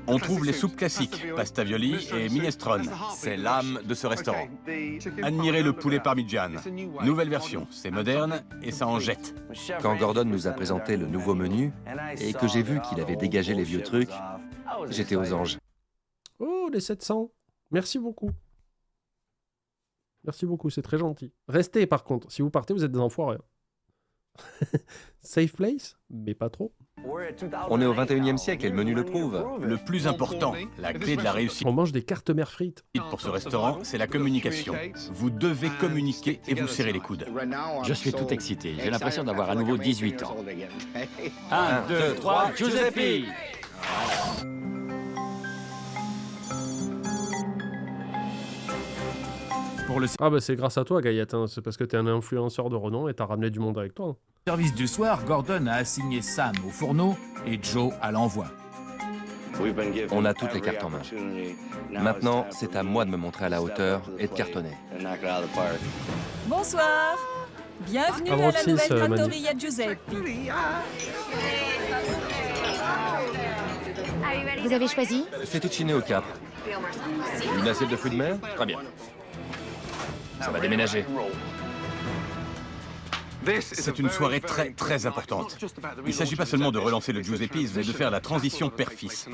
On trouve les soupes classiques, pastavioli et minestrone. C'est l'âme de ce restaurant. Admirez le poulet parmigiane. Nouvelle version, c'est moderne et ça en jette. Quand Gordon nous a présenté le nouveau menu et que j'ai vu qu'il avait dégagé les vieux trucs, j'étais aux anges. Oh, les 700. Merci beaucoup. Merci beaucoup, c'est très gentil. Restez, par contre. Si vous partez, vous êtes des enfoirés. Safe place, mais pas trop. On est au 21e siècle et le menu le prouve. Le plus important, la clé de la réussite On mange des cartes mères frites. pour ce restaurant, c'est la communication. Vous devez communiquer et vous serrer les coudes. Je suis tout excité. J'ai l'impression d'avoir à nouveau 18 ans. 1, 2, 3, Giuseppe! Ah bah c'est grâce à toi, Gaillette. Hein. C'est parce que t'es un influenceur de renom et t'as ramené du monde avec toi. Hein. Service du soir, Gordon a assigné Sam au fourneau et Joe à l'envoi. On a toutes les cartes en main. Maintenant, c'est à moi de me montrer à la hauteur et de cartonner. Bonsoir. Bienvenue Ah, à la Roxy, nouvelle ça, Manu. trattoria Giuseppe. Vous avez choisi? Fettuccine au cap. Une assiette de fruits de mer? Très bien. Ça va déménager. C'est une soirée très, très importante. Il ne s'agit pas seulement de relancer le Giuseppe's, mais de faire la transition père-fils.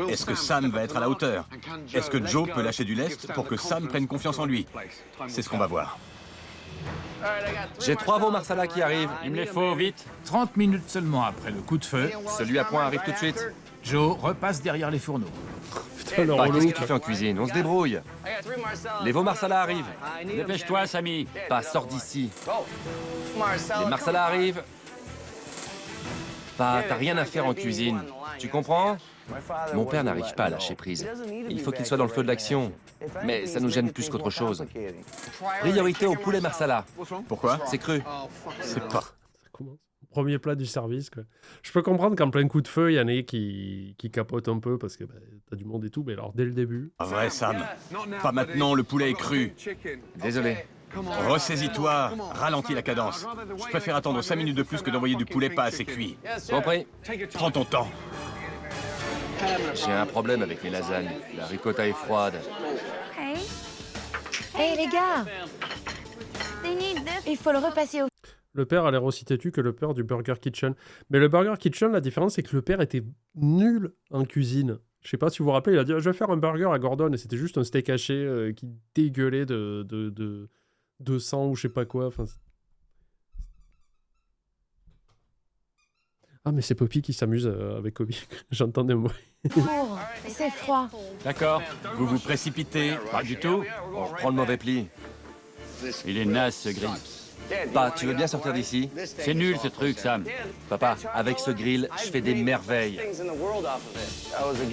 Est-ce que Sam va être à la hauteur? Est-ce que Joe peut lâcher du lest pour que Sam prenne confiance en lui? C'est ce qu'on va voir. J'ai 3 veaux marsala qui arrivent. Il me les faut, vite. 30 minutes seulement après le coup de feu, Celui à point arrive tout de suite. Joe repasse derrière les fourneaux. Putain, le Bah, relou. qu'est-ce que tu fais en cuisine? On se débrouille. Les veaux marsala arrivent. Dépêche-toi, Samy. Pas, sors d'ici. Les marsala arrivent. Pas, t'as rien à faire en cuisine. Tu comprends? Mon père n'arrive pas à lâcher prise. Il faut qu'il soit dans le feu de l'action. Mais ça nous gêne plus qu'autre chose. Priorité au poulet marsala. Pourquoi? C'est cru. C'est pas... Ça commence. Premier plat du service, quoi. Je peux comprendre qu'en plein coup de feu, il y en a qui capotent un peu parce que bah, t'as du monde et tout, mais alors dès le début... Pas vrai, Sam. Pas maintenant, le poulet est cru. Désolé. Ressaisis-toi, ralentis la cadence. Je préfère attendre 5 minutes de plus que d'envoyer du poulet pas assez cuit. Compris. Prends ton temps. J'ai un problème avec mes lasagnes. La ricotta est froide. Hey les gars, il faut le repasser au... Le père a l'air aussi têtu que le père du Burger Kitchen. Mais le Burger Kitchen, la différence, c'est que le père était nul en cuisine. Je sais pas si vous vous rappelez, il a dit « Je vais faire un burger à Gordon » et c'était juste un steak haché qui dégueulait de sang ou je sais pas quoi. Enfin, ah, mais c'est Poppy qui s'amuse avec Kobe. J'entends des bruits. Four. C'est froid. D'accord. Vous vous précipitez. Pas du tout. On reprend le mauvais pli. Il est naze, ce grill. Pas, tu veux bien sortir d'ici? C'est nul, ce truc, Sam. Papa, avec ce grill, je fais des merveilles.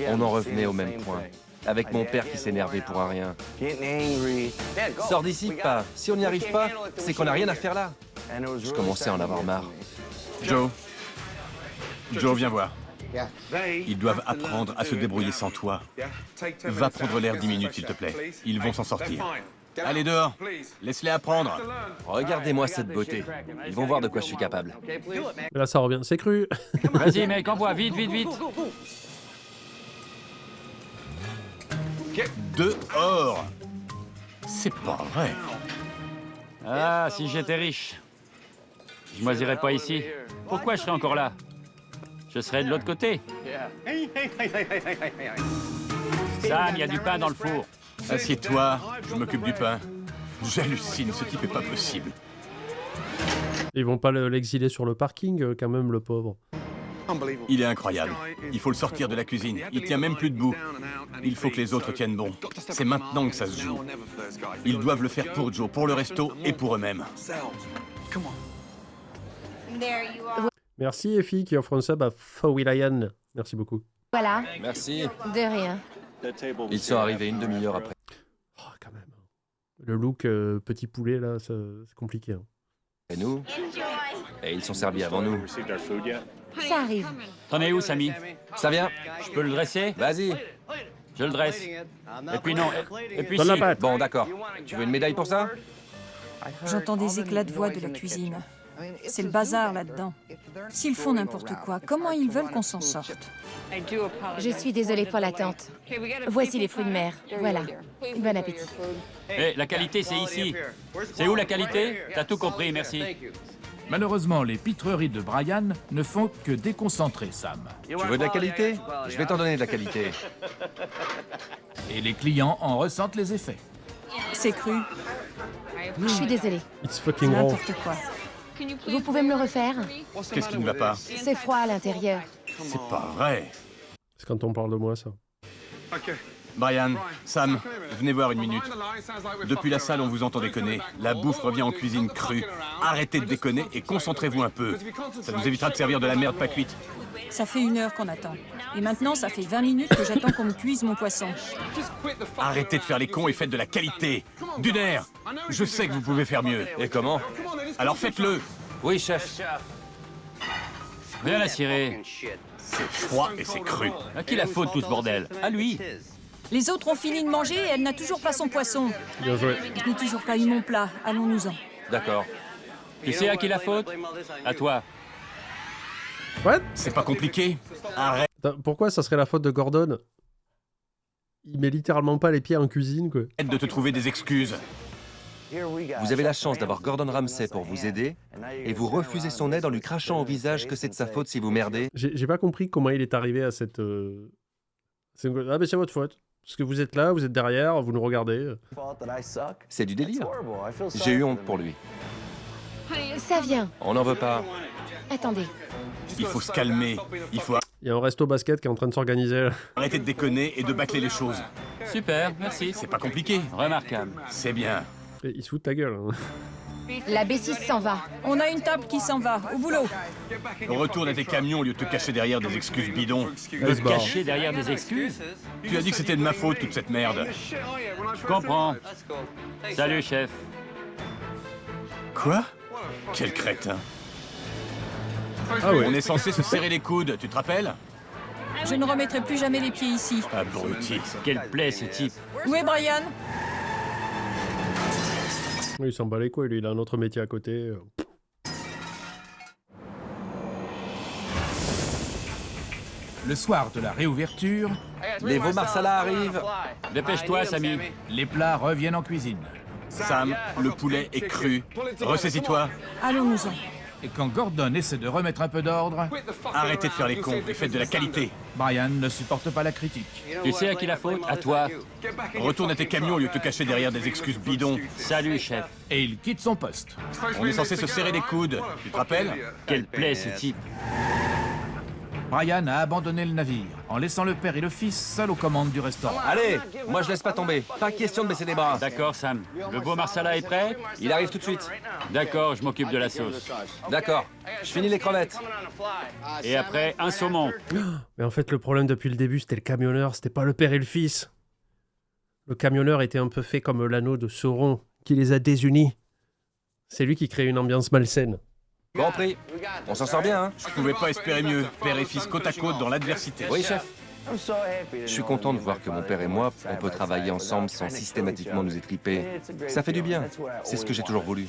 On en revenait au même point. Avec mon père qui s'énervait pour un rien. Sors d'ici, pas. Si on n'y arrive pas, c'est qu'on n'a rien à faire là. Je commençais à en avoir marre. Joe. Joe, viens voir. Ils doivent apprendre à se débrouiller sans toi. Va prendre l'air 10 minutes, s'il te plaît. Ils vont s'en sortir. Allez dehors. Laisse-les apprendre. Regardez-moi cette beauté. Ils vont voir de quoi je suis capable. Mais là, ça revient. C'est cru. Vas-y, mec, envoie, vite, vite, vite. Dehors. C'est pas vrai. Ah, si j'étais riche. Je moisirais pas ici. Pourquoi je serais encore là? Je serais de l'autre côté. Sam, il y a du pain dans le four. Assieds-toi, je m'occupe du pain. J'hallucine, ce type est pas possible. Ils vont pas l'exiler sur le parking, quand même, le pauvre. Il est incroyable. Il faut le sortir de la cuisine. Il tient même plus debout. Il faut que les autres tiennent bon. C'est maintenant que ça se joue. Ils doivent le faire pour Joe, pour le resto et pour eux-mêmes. Merci, Effie, qui offre un sub à Fawilayan. Merci beaucoup. Voilà, Merci. de rien. Ils sont arrivés une demi-heure après. Oh, quand même. Le look petit poulet, là, c'est compliqué. Hein. Et nous? Et ils sont servis avant nous. Ça arrive. T'en es où, Samy? Ça vient? Je peux le dresser? Vas-y. Je le dresse. Et puis non. Et puis Donne la si. patte. Bon, d'accord. Tu veux une médaille pour ça? J'entends des éclats de voix de la cuisine. C'est le bazar là-dedans. S'ils font n'importe quoi, comment ils veulent qu'on s'en sorte? Je suis désolée pour l'attente. Voici les fruits de mer. Voilà. Bon appétit. Hé, la qualité, c'est ici. C'est où la qualité? T'as tout compris, merci. Malheureusement, les pitreries de Brian ne font que déconcentrer Sam. Tu veux de la qualité? Je vais t'en donner de la qualité. Et les clients en ressentent les effets. C'est cru, Je suis désolée. It's fucking wrong. n'importe quoi. Vous pouvez me le refaire? Qu'est-ce qui ne va pas? C'est froid à l'intérieur. C'est pas vrai. C'est quand on parle de moi, ça. Brian, Sam, venez voir une minute. Depuis la salle, on vous entend déconner. La bouffe revient en cuisine crue. Arrêtez de déconner et concentrez-vous un peu. Ça nous évitera de servir de la merde pas cuite. Ça fait 1 heure qu'on attend. Et maintenant, ça fait 20 minutes que j'attends qu'on me cuise mon poisson. Arrêtez de faire les cons et faites de la qualité. Du nerf. Je sais que vous pouvez faire mieux. Et comment? Alors faites-le. Oui, chef. Rien à cirer. C'est froid et c'est cru. À qui la faute, tout ce bordel? À lui. Les autres ont fini de manger et elle n'a toujours pas son poisson. Bien joué. Je n'ai toujours pas eu mon plat. Allons-nous-en. D'accord. Tu sais à qui la faute? À toi. What? C'est pas compliqué. Arrête. Attends, pourquoi ça serait la faute de Gordon? Il met littéralement pas les pieds en cuisine, quoi. De te trouver des excuses. Vous avez la chance d'avoir Gordon Ramsay pour vous aider, et vous refusez son aide en lui crachant au visage que c'est de sa faute si vous merdez. J'ai pas compris comment il est arrivé à cette... Ah, mais c'est votre faute. Parce que vous êtes là, vous êtes derrière, vous nous regardez. C'est du délire. J'ai eu honte pour lui. Ça vient. On n'en veut pas. Attendez. Il faut se calmer. Il faut Il y a un resto basket qui est en train de s'organiser. arrêter de déconner et de bâcler les choses. Super, merci. C'est pas compliqué. Remarquable. C'est bien. Et il se fout de ta gueule. Hein. La B6 s'en va. On a une table qui s'en va. Au boulot. Retourne à tes camions au lieu de te cacher derrière des excuses bidons. Allez, se barre. Caché derrière des excuses? Tu as dit que c'était de ma faute, toute cette merde. Je comprends. Salut, chef. Quoi? Quel crétin. Ah ouais. On est censé se serrer les coudes, tu te rappelles? Je ne remettrai plus jamais les pieds ici. Abruti. Quelle plaie, ce type. Où est Brian? Oui, il s'en bat les couilles, lui, il a un autre métier à côté. Le soir de la réouverture, Les veau marsala arrivent. Dépêche-toi, Samy. les plats reviennent en cuisine. Sam, le poulet est cru. Ressaisis-toi. Allons-nous-en. Et quand Gordon essaie de remettre un peu d'ordre, Arrêtez de faire les cons et faites de la qualité. Brian ne supporte pas la critique. Tu sais à qui la faute? À toi. Retourne à tes camions au lieu de te cacher derrière des excuses bidons. Salut, chef. Et il quitte son poste. On est censé se serrer les coudes, tu te rappelles? Quelle plaie, ce type. Brian a abandonné le navire, en laissant le père et le fils seuls aux commandes du restaurant. Allez, moi je laisse pas tomber. Pas question de baisser les bras. D'accord, Sam. Le veau marsala est prêt? Il arrive tout de suite. D'accord, je m'occupe de la sauce. D'accord. Je finis les crevettes. Et après, un saumon. Mais en fait, le problème depuis le début, c'était le camionneur, c'était pas le père et le fils. Le camionneur était un peu fait comme l'anneau de Sauron, qui les a désunis. C'est lui qui crée une ambiance malsaine. Bon prix. On s'en sort bien, hein? Je pouvais pas espérer mieux. Père et fils côte à côte dans l'adversité. Oui, chef. Je suis content de voir que mon père et moi, on peut travailler ensemble sans systématiquement nous étriper. Ça fait du bien. C'est ce que j'ai toujours voulu.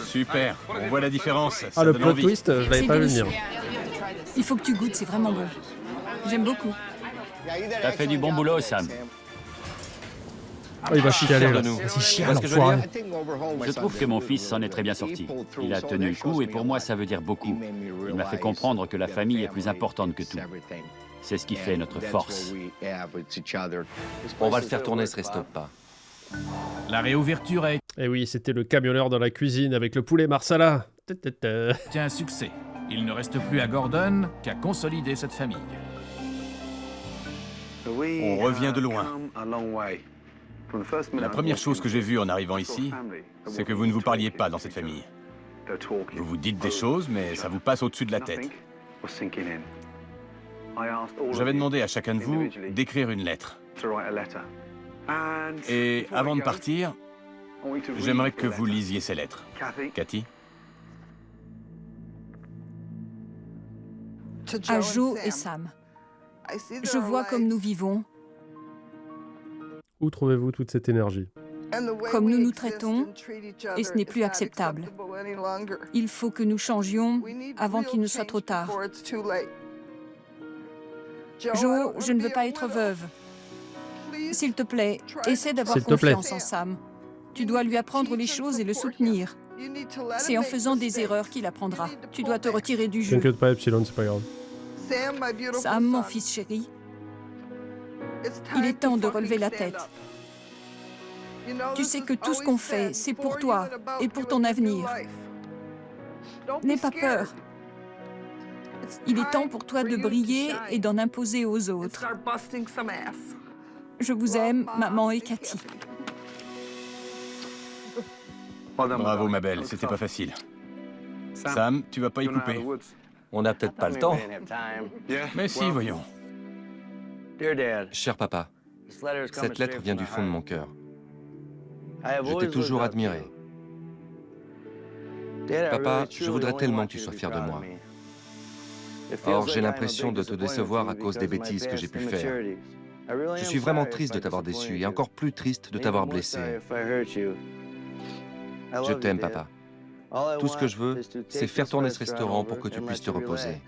Super. On voit la différence. Ah, Ça le donne plot envie. twist, je l'avais C'est pas vu délicieux. venir. Il faut que tu goûtes, c'est vraiment bon. J'aime beaucoup. T'as fait du bon boulot, Sam. Oh, il va chialer, là. de nous. Vas-y, chiale, Tu vois ce que je veux enfoiré. Je trouve que mon fils s'en est très bien sorti. Il a tenu le coup et pour moi, ça veut dire beaucoup. Il m'a fait comprendre que la famille est plus importante que tout. C'est ce qui fait notre force. On va le faire tourner ce resto pas. La réouverture a Et oui, c'était le camionneur dans la cuisine avec le poulet marsala. Ta-ta-ta. été un succès. Il ne reste plus à Gordon qu'à consolider cette famille. On revient de loin. La première chose que j'ai vue en arrivant ici, c'est que vous ne vous parliez pas dans cette famille. Vous vous dites des choses, mais ça vous passe au-dessus de la tête. J'avais demandé à chacun de vous d'écrire une lettre. Et avant de partir, j'aimerais que vous lisiez ces lettres. Cathy? À Joe et Sam. Je vois comme nous vivons, Où trouvez-vous toute cette énergie? comme nous nous traitons, et ce n'est plus acceptable. Il faut que nous changions avant qu'il ne soit trop tard. Joe, je ne veux pas être veuve. S'il te plaît, essaie d'avoir S'il te plaît. confiance en Sam. Tu dois lui apprendre les choses et le soutenir. C'est en faisant des erreurs qu'il apprendra. Tu dois te retirer du jeu. T'inquiète pas, Epsilon, c'est pas grave. Sam, mon fils chéri, il est temps de relever la tête. Tu sais que tout ce qu'on fait, c'est pour toi et pour ton avenir. N'aie pas peur. Il est temps pour toi de briller et d'en imposer aux autres. Je vous aime, maman et Cathy. Bravo, ma belle, c'était pas facile. Sam, tu vas pas y couper. On n'a peut-être pas le temps. Mais si, voyons. Cher papa, cette lettre vient du fond de mon cœur. Je t'ai toujours admiré. Papa, je voudrais tellement que tu sois fier de moi. Or, j'ai l'impression de te décevoir à cause des bêtises que j'ai pu faire. Je suis vraiment triste de t'avoir déçu et encore plus triste de t'avoir blessé. Je t'aime, papa. Tout ce que je veux, c'est faire tourner ce restaurant pour que tu puisses te reposer.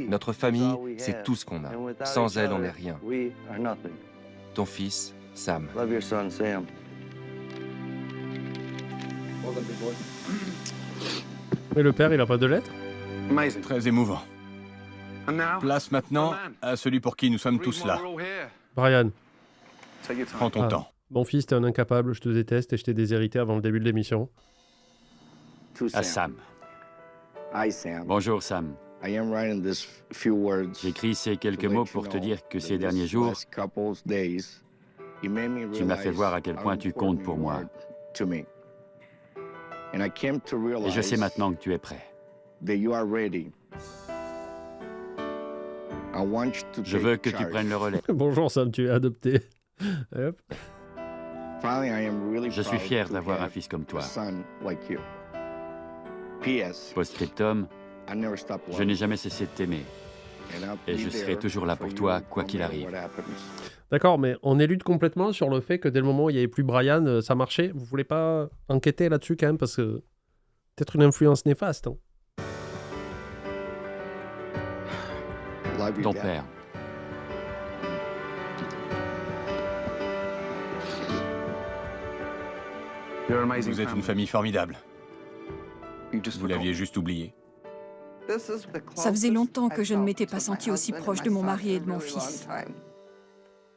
Notre famille, c'est tout ce qu'on a. Sans elle, on n'est rien. Ton fils, Sam. Mais le père, il a pas de lettre? Très émouvant. Place maintenant à celui pour qui nous sommes tous là. Brian, Prends ton Ah. temps. mon fils, t'es un incapable, je te déteste et je t'ai déshérité avant le début de l'émission. À Sam. Bonjour Sam. J'écris ces quelques mots pour te dire que ces derniers jours, tu m'as fait voir à quel point tu comptes pour moi. Et je sais maintenant que tu es prêt. Je veux que tu prennes le relais. Bonjour Sam, tu es adopté. Hop. Je suis fier d'avoir un fils comme toi. Post-scriptum, je n'ai jamais cessé de t'aimer. Et je serai toujours là pour toi, quoi qu'il arrive. D'accord, mais on élude complètement sur le fait que dès le moment où il n'y avait plus Brian, ça marchait. Vous voulez pas enquêter là-dessus quand même, parce que peut-être une influence néfaste. Hein. Ton père. Vous êtes une famille formidable. Vous l'aviez juste oublié. Ça faisait longtemps que je ne m'étais pas sentie aussi proche de mon mari et de mon fils.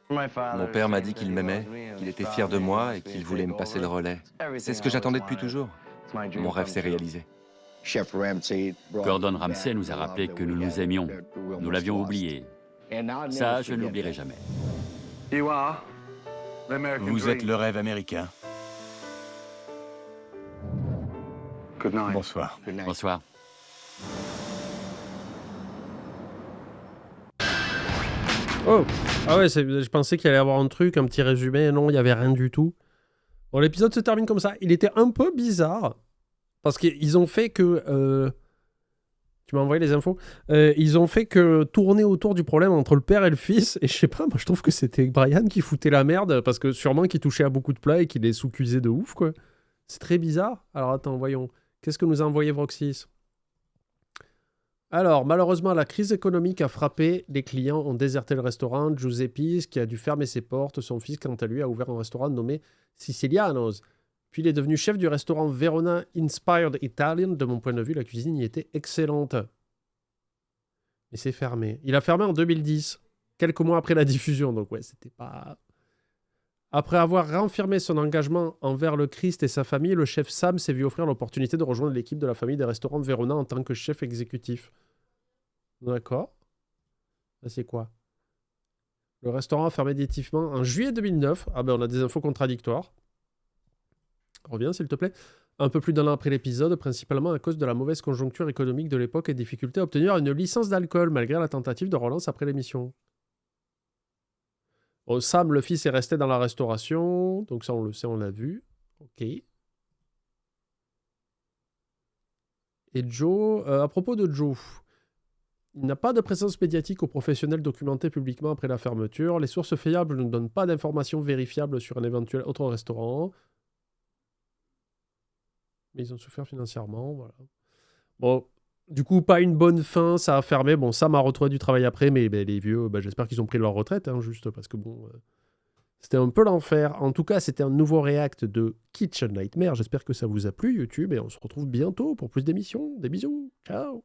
Mon père m'a dit qu'il m'aimait, qu'il était fier de moi et qu'il voulait me passer le relais. C'est ce que j'attendais depuis toujours. Mon rêve s'est réalisé. Gordon Ramsay nous a rappelé que nous nous aimions. Nous l'avions oublié. Ça, je ne l'oublierai jamais. Vous êtes le rêve américain. Bonsoir. Bonsoir. Oh, ah ouais, je pensais qu'il allait y avoir un truc, un petit résumé. Non, il n'y avait rien du tout. Bon, l'épisode se termine comme ça. Il était un peu bizarre. Parce qu'ils ont fait que... Tu m'as envoyé les infos. Ils ont fait que tourner autour du problème entre le père et le fils. Et je sais pas, moi je trouve que c'était Brian qui foutait la merde. Parce que sûrement qu'il touchait à beaucoup de plats et qu'il les sous-cuisait de ouf, quoi. C'est très bizarre. Alors attends, voyons. Qu'est-ce que nous a envoyé Vroxis ? Alors, malheureusement, la crise économique a frappé. Les clients ont déserté le restaurant. Giuseppe's, qui a dû fermer ses portes. Son fils, quant à lui, a ouvert un restaurant nommé Siciliano's. Puis il est devenu chef du restaurant Verona Inspired Italian. De mon point de vue, la cuisine y était excellente. Mais c'est fermé. Il a fermé en 2010, quelques mois après la diffusion. Donc ouais, c'était pas... Après avoir réaffirmé son engagement envers le Christ et sa famille, le chef Sam s'est vu offrir l'opportunité de rejoindre l'équipe de la famille des restaurants Verona en tant que chef exécutif. D'accord. Là, c'est quoi ? Le restaurant a fermé définitivement en juillet 2009. Ah ben, on a des infos contradictoires. Reviens, s'il te plaît. Un peu plus d'un an après l'épisode, principalement à cause de la mauvaise conjoncture économique de l'époque et difficulté à obtenir une licence d'alcool, malgré la tentative de relance après l'émission. Oh, Sam, le fils, est resté dans la restauration. Donc ça, on le sait, on l'a vu. Ok. Et Joe... à propos de Joe, il n'a pas de présence médiatique ou professionnelle documentée publiquement après la fermeture. Les sources fiables ne donnent pas d'informations vérifiables sur un éventuel autre restaurant. Mais ils ont souffert financièrement, voilà. Bon, du coup, pas une bonne fin, ça a fermé. Bon, Sam a retrouvé du travail après, mais les vieux, j'espère qu'ils ont pris leur retraite, hein, juste parce que bon, c'était un peu l'enfer. En tout cas, c'était un nouveau react de Kitchen Nightmare. J'espère que ça vous a plu, YouTube, et on se retrouve bientôt pour plus d'émissions. Des bisous, ciao.